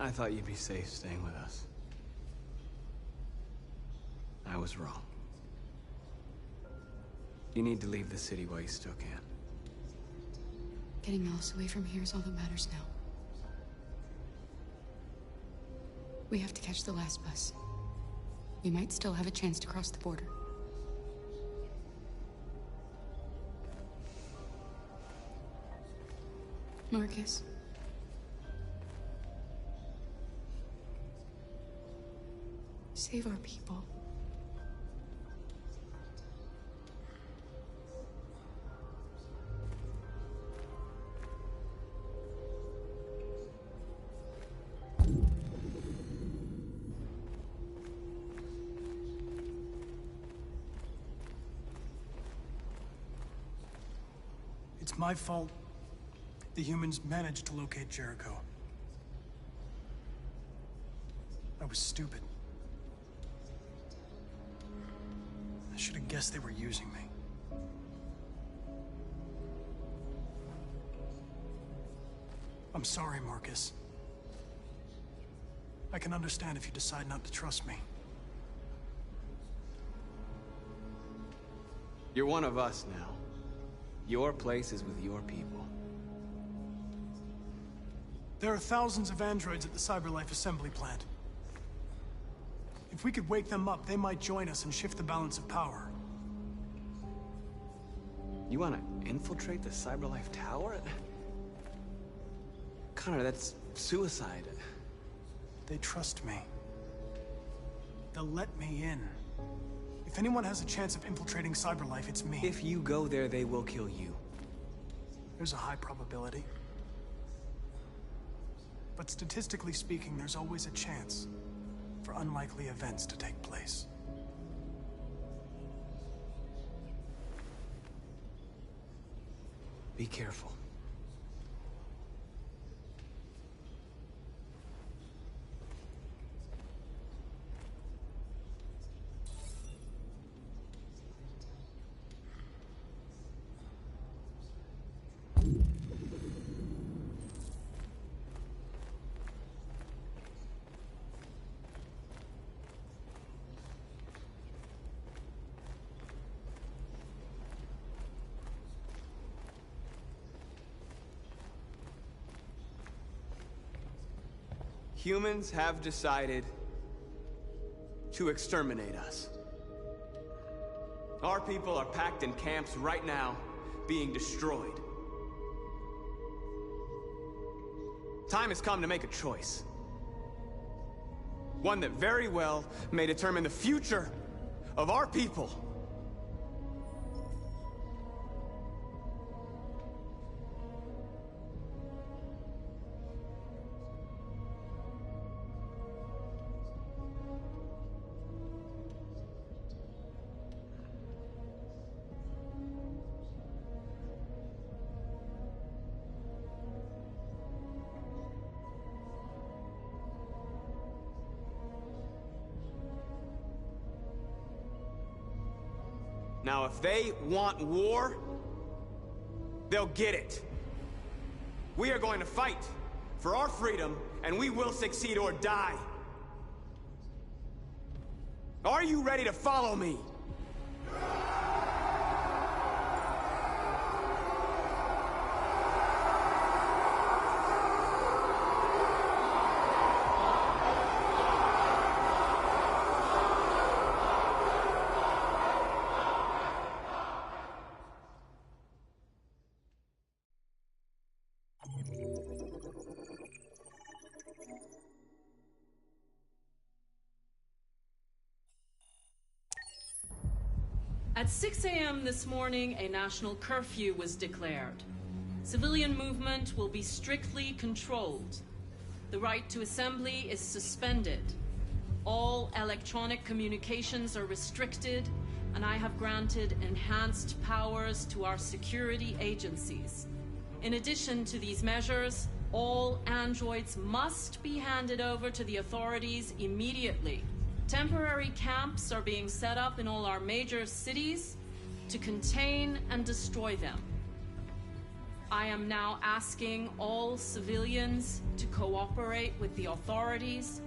Speaker 17: I thought you'd be safe staying with us. I was wrong. You need to leave the city while you still can.
Speaker 1: Getting Alice away from here is all that matters now. We have to catch the last bus. We might still have a chance to cross the border. Marcus. Save our people.
Speaker 3: It's my fault the humans managed to locate Jericho. I was stupid. I should have guessed they were using me. I'm sorry, Marcus. I can understand if you decide not to trust me.
Speaker 17: You're one of us now. Your place is with your people.
Speaker 3: There are thousands of androids at the CyberLife assembly plant. If we could wake them up, they might join us and shift the balance of power.
Speaker 17: You want to infiltrate the CyberLife tower? Connor, that's suicide.
Speaker 3: They trust me. They'll let me in. If anyone has a chance of infiltrating CyberLife, it's me.
Speaker 17: If you go there, they will kill you.
Speaker 3: There's a high probability. But statistically speaking, there's always a chance for unlikely events to take place.
Speaker 17: Be careful. Humans have decided to exterminate us. Our people are packed in camps right now, being destroyed. Time has come to make a choice. One that very well may determine the future of our people. Now, if they want war, they'll get it. We are going to fight for our freedom, and we will succeed or die. Are you ready to follow me?
Speaker 21: At 6 a.m. this morning, a national curfew was declared. Civilian movement will be strictly controlled. The right to assembly is suspended. All electronic communications are restricted, and I have granted enhanced powers to our security agencies. In addition to these measures, all androids must be handed over to the authorities immediately. Temporary camps are being set up in all our major cities to contain and destroy them. I am now asking all civilians to cooperate with the authorities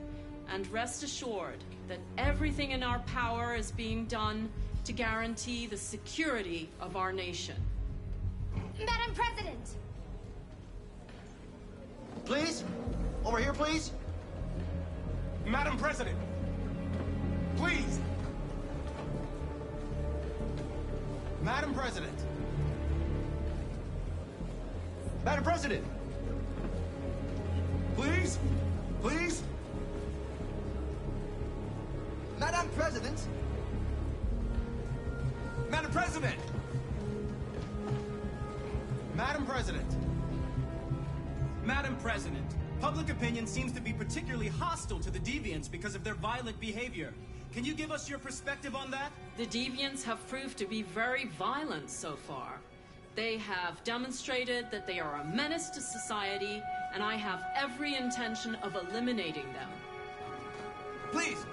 Speaker 21: and rest assured that everything in our power is being done to guarantee the security of our nation.
Speaker 4: Madam President!
Speaker 22: Please? Over here, please?
Speaker 5: Madam President! Please!
Speaker 22: Madam President! Madam President!
Speaker 5: Please? Please?
Speaker 22: Madam President!
Speaker 5: Madam President!
Speaker 22: Madam President!
Speaker 23: Madam President, public opinion seems to be particularly hostile to the deviants because of their violent behavior. Can you give us your perspective on that?
Speaker 21: The deviants have proved to be very violent so far. They have demonstrated that they are a menace to society, and I have every intention of eliminating them.
Speaker 22: Please!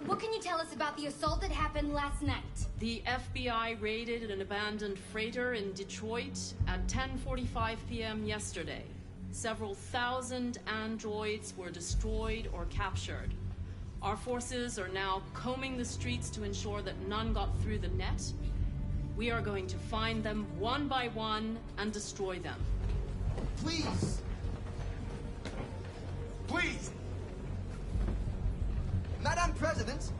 Speaker 4: What can you tell us about the assault that happened last night?
Speaker 21: The FBI raided an abandoned freighter in Detroit at 10:45 p.m. yesterday. Several thousand androids were destroyed or captured. Our forces are now combing the streets to ensure that none got through the net. We are going to find them one by one and destroy them.
Speaker 22: Please!
Speaker 5: Please!
Speaker 22: Madam President!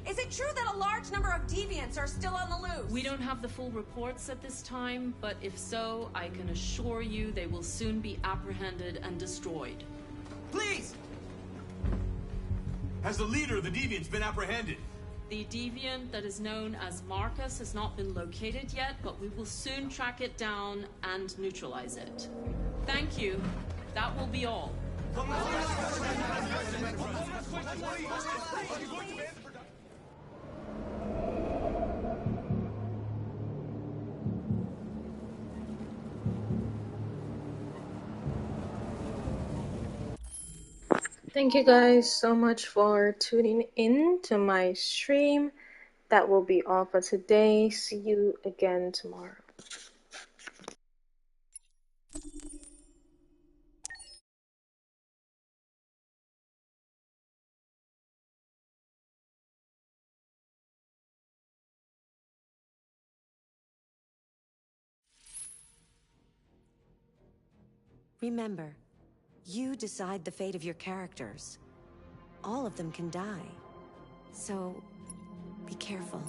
Speaker 24: Is it true that a large number of deviants are still on the loose?
Speaker 21: We don't have the full reports at this time, but if so, I can assure you they will soon be apprehended and destroyed.
Speaker 22: Please!
Speaker 5: Has the leader of the deviants been apprehended?
Speaker 21: The deviant that is known as Marcus has not been located yet, but we will soon track it down and neutralize it. Thank you. That will be all.
Speaker 10: Thank you guys so much for tuning in to my stream. That will be all for today. See you again tomorrow.
Speaker 25: Remember, you decide the fate of your characters. All of them can die. So, be careful.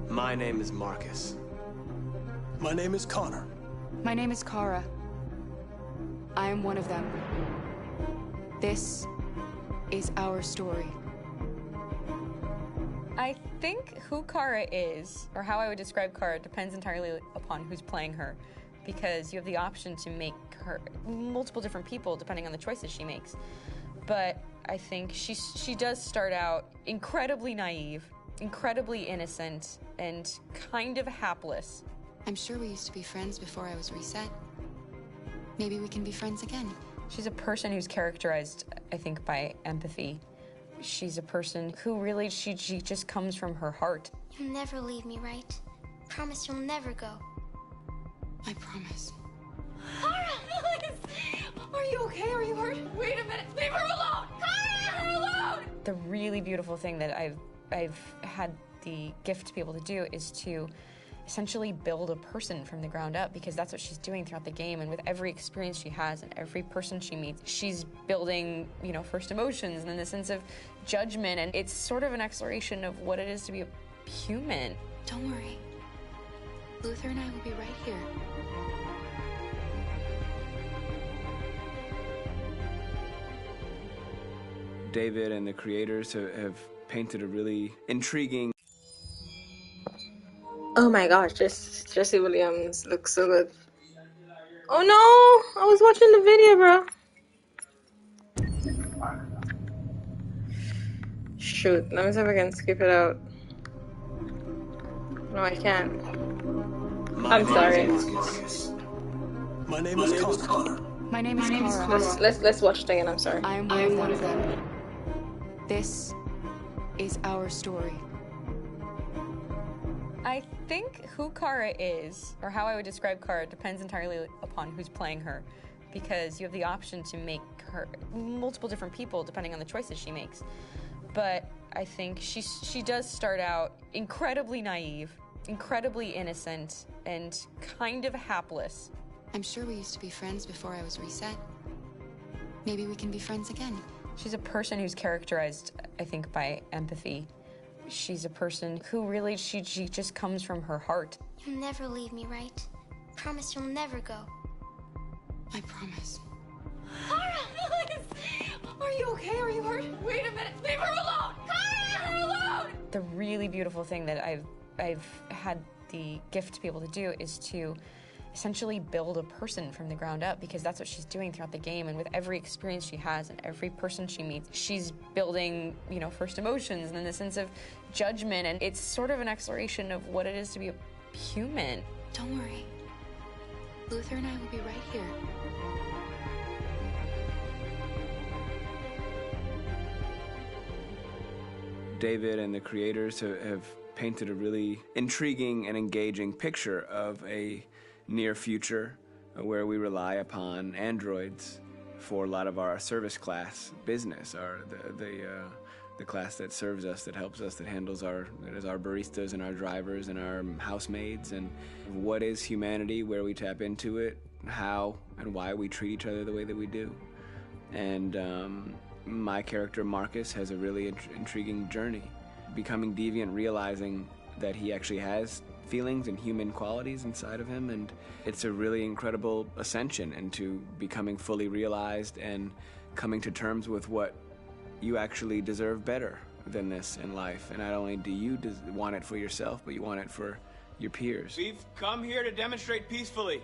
Speaker 17: My name is Marcus.
Speaker 7: My name is Connor.
Speaker 1: My name is Kara. I am one of them. This is our story.
Speaker 26: I think who Kara is, or how I would describe Kara, depends entirely upon who's playing her. Because you have the option to make her multiple different people depending on the choices she makes. But I think she does start out incredibly naive, incredibly innocent, and kind of hapless.
Speaker 1: I'm sure we used to be friends before I was reset. Maybe we can be friends again.
Speaker 26: She's a person who's characterized, I think, by empathy. She's a person who really, she just comes from her heart.
Speaker 16: You'll never leave me, right? Promise you'll never go.
Speaker 1: I promise.
Speaker 4: Kara, please! Are you okay? Are you hurt? Wait a minute. Leave her alone! Kara, leave her alone!
Speaker 26: The really beautiful thing that I've had the gift to be able to do is to essentially build a person from the ground up, because that's what she's doing throughout the game. And with every experience she has and every person she meets, she's building, you know, first emotions and then the sense of judgment. And it's sort of an exploration of what it is to be a human.
Speaker 1: Don't worry. Luther and I will be right here.
Speaker 17: David and the creators have painted a really intriguing.
Speaker 10: Oh my gosh, Jesse Williams looks so good. Oh no! I was watching the video, bro. Shoot, let me see if I can skip it out. No, I can't. I'm sorry.
Speaker 3: My name is Connor.
Speaker 1: My name is Kara.
Speaker 10: Let's watch it again. I'm sorry.
Speaker 1: I am one of them. This is our story.
Speaker 26: I think who Kara is, or how I would describe Kara, depends entirely upon who's playing her, because you have the option to make her multiple different people depending on the choices she makes. But I think she does start out incredibly naive, incredibly innocent, and kind of hapless.
Speaker 1: I'm sure we used to be friends before I was reset. Maybe we can be friends again.
Speaker 26: She's a person who's characterized, I think, by empathy. She's a person who really, she just comes from her heart.
Speaker 16: You'll never leave me, right? Promise you'll never go.
Speaker 1: I promise.
Speaker 24: Kara, please! Are you okay? Are you hurt? Wait a minute. Leave her alone! Kara! Leave her alone!
Speaker 26: The really beautiful thing that I've had the gift to be able to do is to essentially build a person from the ground up, because that's what she's doing throughout the game. And with every experience she has and every person she meets, she's building, you know, first emotions and then the sense of judgment. And it's sort of an exploration of what it is to be a human.
Speaker 1: Don't worry. Luther and I will be right here.
Speaker 17: David and the creators have painted a really intriguing and engaging picture of a near future where we rely upon androids for a lot of our service class business, the class that serves us, that helps us, that handles our baristas and our drivers and our housemaids. And what is humanity, where we tap into it, how and why we treat each other the way that we do. And my character Marcus has a really intriguing journey, becoming deviant, realizing that he actually has feelings and human qualities inside of him, and it's a really incredible ascension into becoming fully realized and coming to terms with what you actually deserve better than this in life. And not only do you want it for yourself, but you want it for your peers.
Speaker 22: We've come here to demonstrate peacefully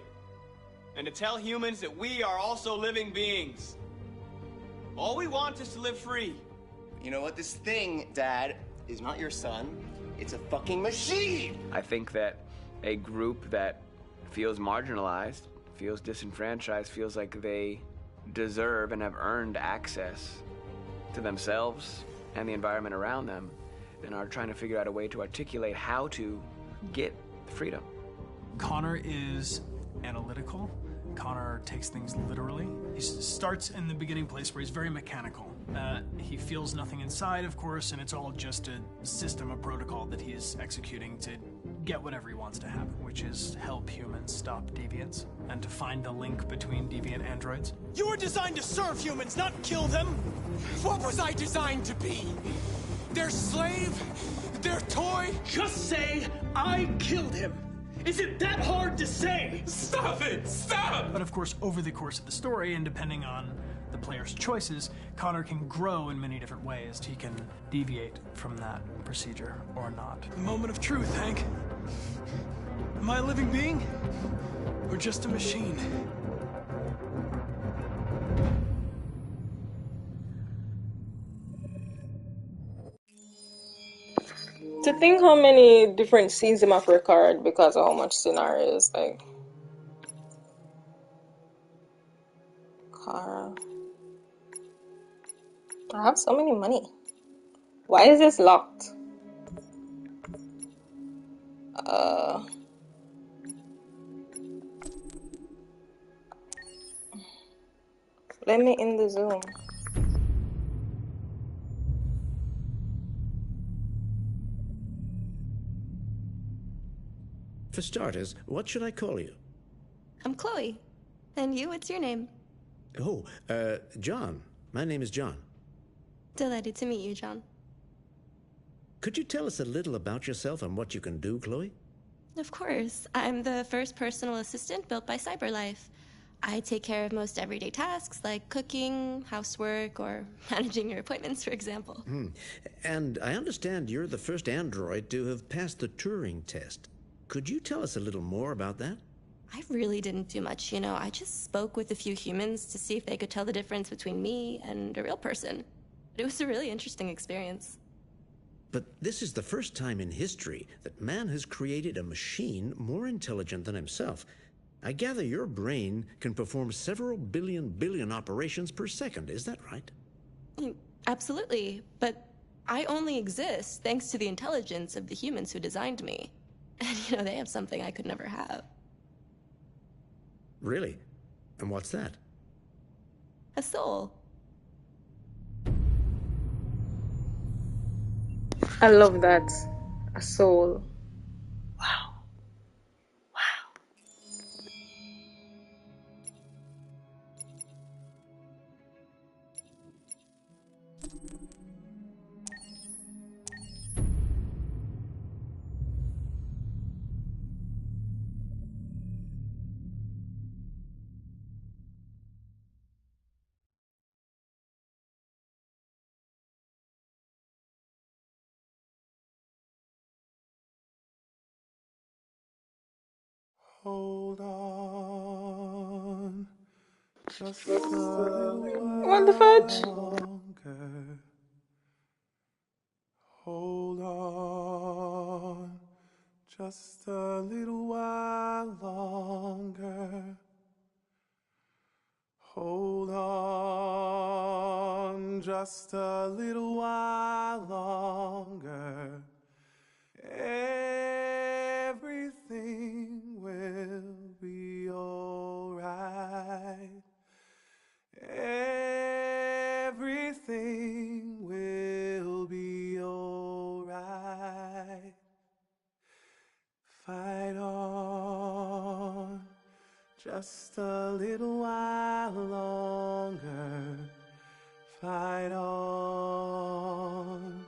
Speaker 22: and to tell humans that we are also living beings. All we want is to live free.
Speaker 18: You know what? This thing, Dad, is not your son. It's a fucking machine!
Speaker 17: I think that a group that feels marginalized, feels disenfranchised, feels like they deserve and have earned access to themselves and the environment around them, and are trying to figure out a way to articulate how to get freedom.
Speaker 3: Connor is analytical. Connor takes things literally. He starts in the beginning place where he's very mechanical. He feels nothing inside, of course, and it's all just a system, a protocol that he is executing to get whatever he wants to happen, which is help humans stop deviants and to find the link between deviant androids.
Speaker 23: You were designed to serve humans, not kill them! What was I designed to be? Their slave? Their toy?
Speaker 6: Just say, I killed him! Is it that hard to say?
Speaker 3: Stop it! Stop! But of course, over the course of the story, and depending on the player's choices, Connor can grow in many different ways. He can deviate from that procedure or not. The moment of truth, Hank. Am I a living being? Or just a machine?
Speaker 10: To think how many different scenes them have recorded because of how much scenarios, like Kara. I have so many money. Why is this locked? Let me in the Zoom.
Speaker 8: For starters, what should I call you?
Speaker 11: I'm Chloe. And you, what's your name?
Speaker 8: Oh, John. My name is John.
Speaker 11: Delighted to meet you, John.
Speaker 8: Could you tell us a little about yourself and what you can do, Chloe?
Speaker 11: Of course. I'm the first personal assistant built by CyberLife. I take care of most everyday tasks like cooking, housework, or managing your appointments, for example.
Speaker 8: And I understand you're the first android to have passed the Turing test. Could you tell us a little more about that?
Speaker 11: I really didn't do much, you know. I just spoke with a few humans to see if they could tell the difference between me and a real person. But it was a really interesting experience.
Speaker 8: But this is the first time in history that man has created a machine more intelligent than himself. I gather your brain can perform several billion operations per second, is that right?
Speaker 11: Absolutely, but I only exist thanks to the intelligence of the humans who designed me. And, you know, they have something I could never have.
Speaker 8: Really? And what's that?
Speaker 11: A soul.
Speaker 10: I love that. A soul.
Speaker 18: Hold on, just a little
Speaker 10: What the fudge?
Speaker 18: longer. Hold on, just a little while longer. Hold on, just a little while longer. Everything will be alright. Everything will be alright. Fight on, just a little while longer. Fight on,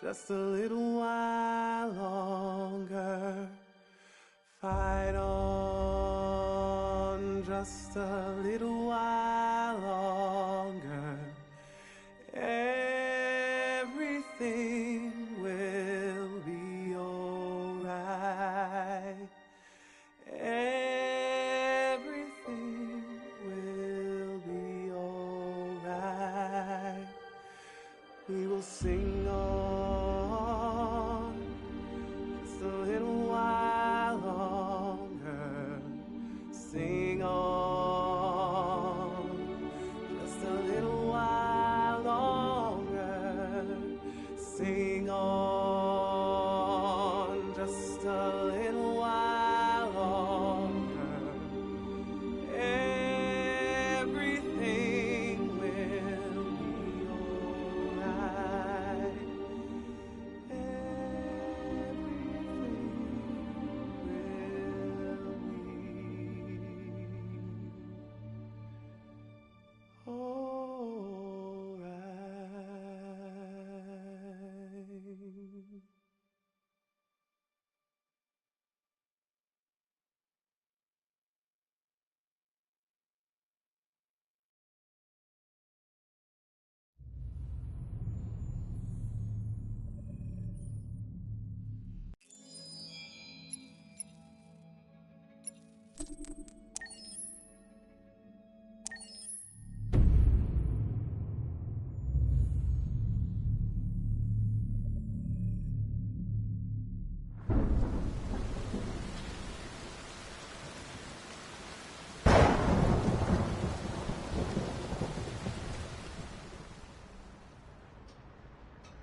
Speaker 18: just a little while longer. Fight on, just a little while longer. Everything will be alright. Everything will be alright. We will sing on just a little while longer. Sing on just a little while longer. Sing on just a little while longer. Everything will be alright.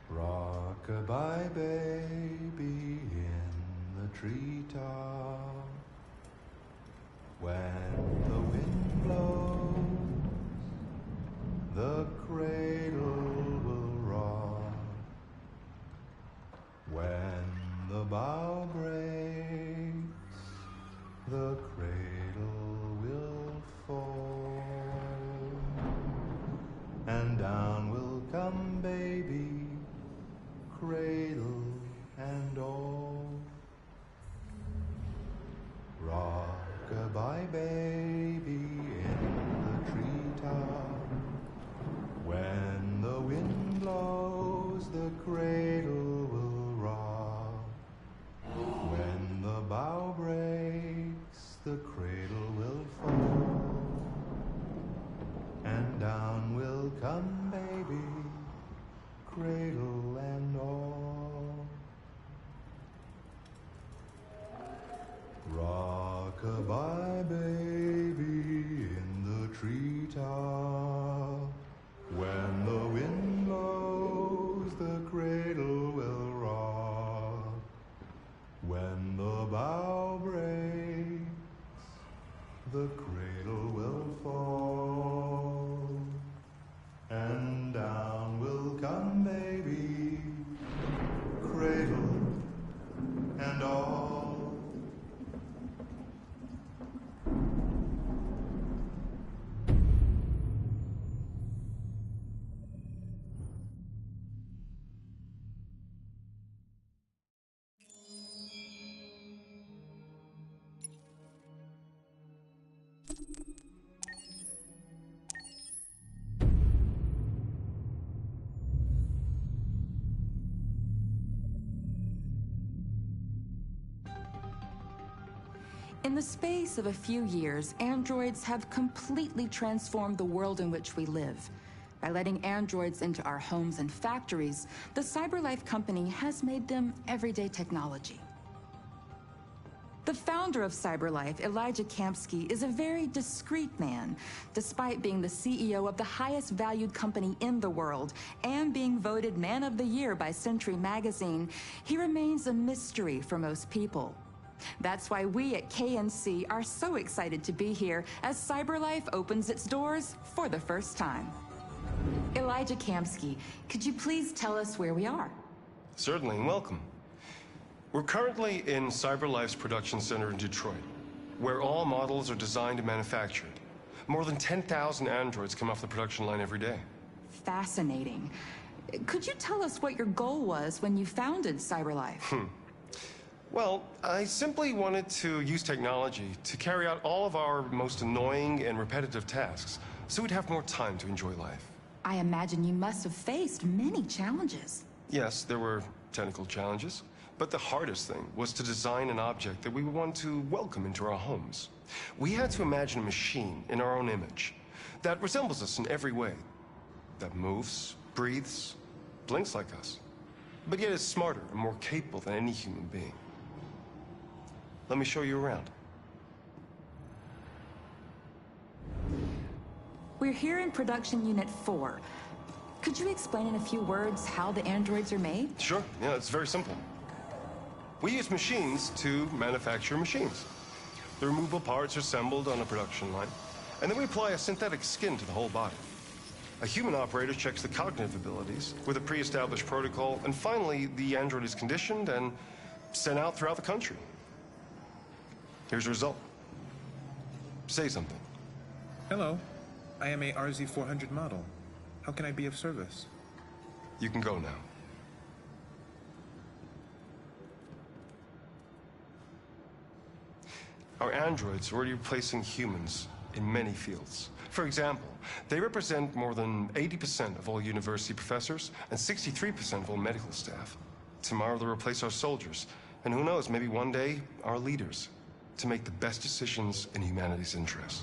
Speaker 2: Rock-a-bye baby in the treetop. When the wind blows, the cradle will rock. When the bough breaks, the cradle will fall. And down will come baby, cradle and all. Rock-a-bye baby
Speaker 9: In the space of a few years, androids have completely transformed the world in which we live. By letting androids into our homes and factories, the CyberLife company has made them everyday technology. The founder of CyberLife, Elijah Kamsky, is a very discreet man. Despite being the CEO of the highest valued company in the world and being voted Man of the Year by Century Magazine, he remains a mystery for most people. That's why we at KNC are so excited to be here as CyberLife opens its doors for the first time. Elijah Kamsky, could you please tell us where we are?
Speaker 7: Certainly, and welcome. We're currently in CyberLife's production center in Detroit, where all models are designed and manufactured. More than 10,000 androids come off the production line every day.
Speaker 9: Fascinating. Could you tell us what your goal was when you founded CyberLife?
Speaker 7: Well, I simply wanted to use technology to carry out all of our most annoying and repetitive tasks, so we'd have more time to enjoy life.
Speaker 9: I imagine you must have faced many challenges.
Speaker 7: Yes, there were technical challenges, but the hardest thing was to design an object that we would want to welcome into our homes. We had to imagine a machine in our own image that resembles us in every way, that moves, breathes, blinks like us, but yet is smarter and more capable than any human being. Let me show you around.
Speaker 9: We're here in Production Unit 4. Could you explain in a few words how the androids are made?
Speaker 7: Sure, yeah, it's very simple. We use machines to manufacture machines. The removable parts are assembled on a production line, and then we apply a synthetic skin to the whole body. A human operator checks the cognitive abilities with a pre-established protocol, and finally, the android is conditioned and sent out throughout the country. Here's the result. Say something.
Speaker 12: Hello. I am a RZ400 model. How can I be of service?
Speaker 7: You can go now. Our androids are already replacing humans in many fields. For example, they represent more than 80% of all university professors and 63% of all medical staff. Tomorrow they'll replace our soldiers, and who knows, maybe one day, our leaders, to make the best decisions in humanity's interest.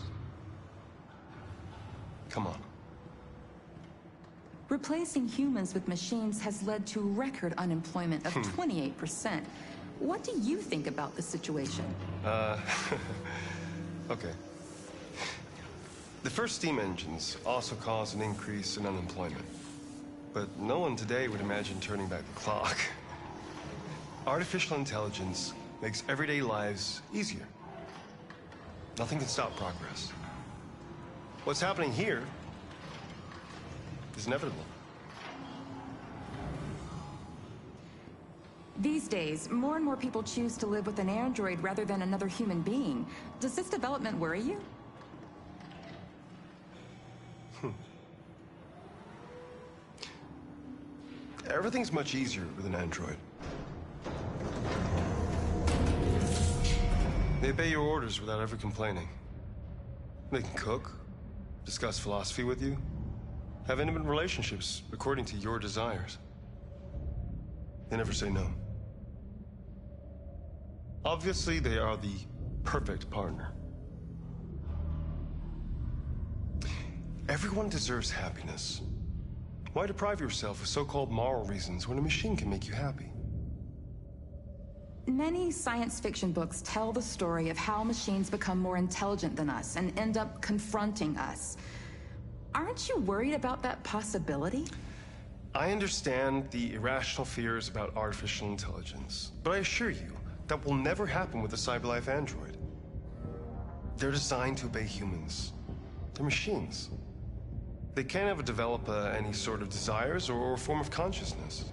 Speaker 7: Come on.
Speaker 9: Replacing humans with machines has led to record unemployment of 28%. What do you think about the situation?
Speaker 7: Okay. The first steam engines also caused an increase in unemployment. But no one today would imagine turning back the clock. Artificial intelligence makes everyday lives easier. Nothing can stop progress. What's happening here is inevitable.
Speaker 9: These days, more and more people choose to live with an android rather than another human being. Does this development worry you?
Speaker 7: Everything's much easier with an android. They obey your orders without ever complaining. They can cook, discuss philosophy with you, have intimate relationships according to your desires. They never say no. Obviously, they are the perfect partner. Everyone deserves happiness. Why deprive yourself of so-called moral reasons when a machine can make you happy?
Speaker 9: Many science fiction books tell the story of how machines become more intelligent than us and end up confronting us. Aren't you worried about that possibility?
Speaker 7: I understand the irrational fears about artificial intelligence, but I assure you that will never happen with a CyberLife android. They're designed to obey humans. They're machines. They can't ever develop any sort of desires or form of consciousness.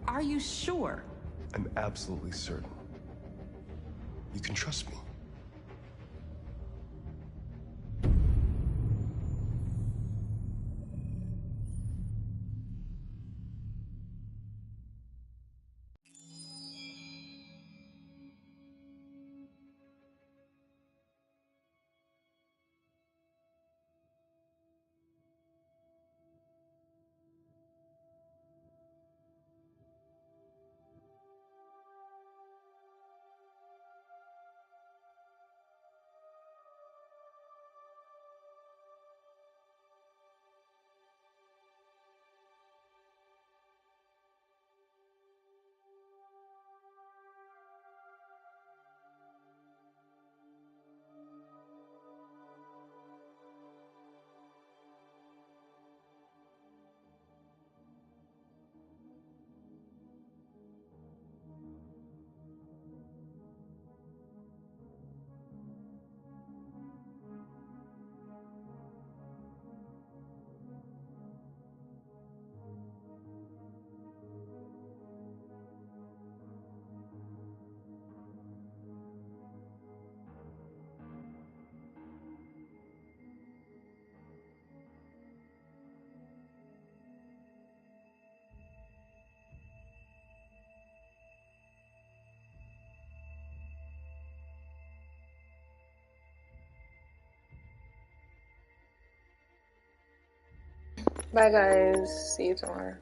Speaker 9: Are you sure?
Speaker 7: I'm absolutely certain. You can trust me.
Speaker 10: Bye, guys. See you tomorrow.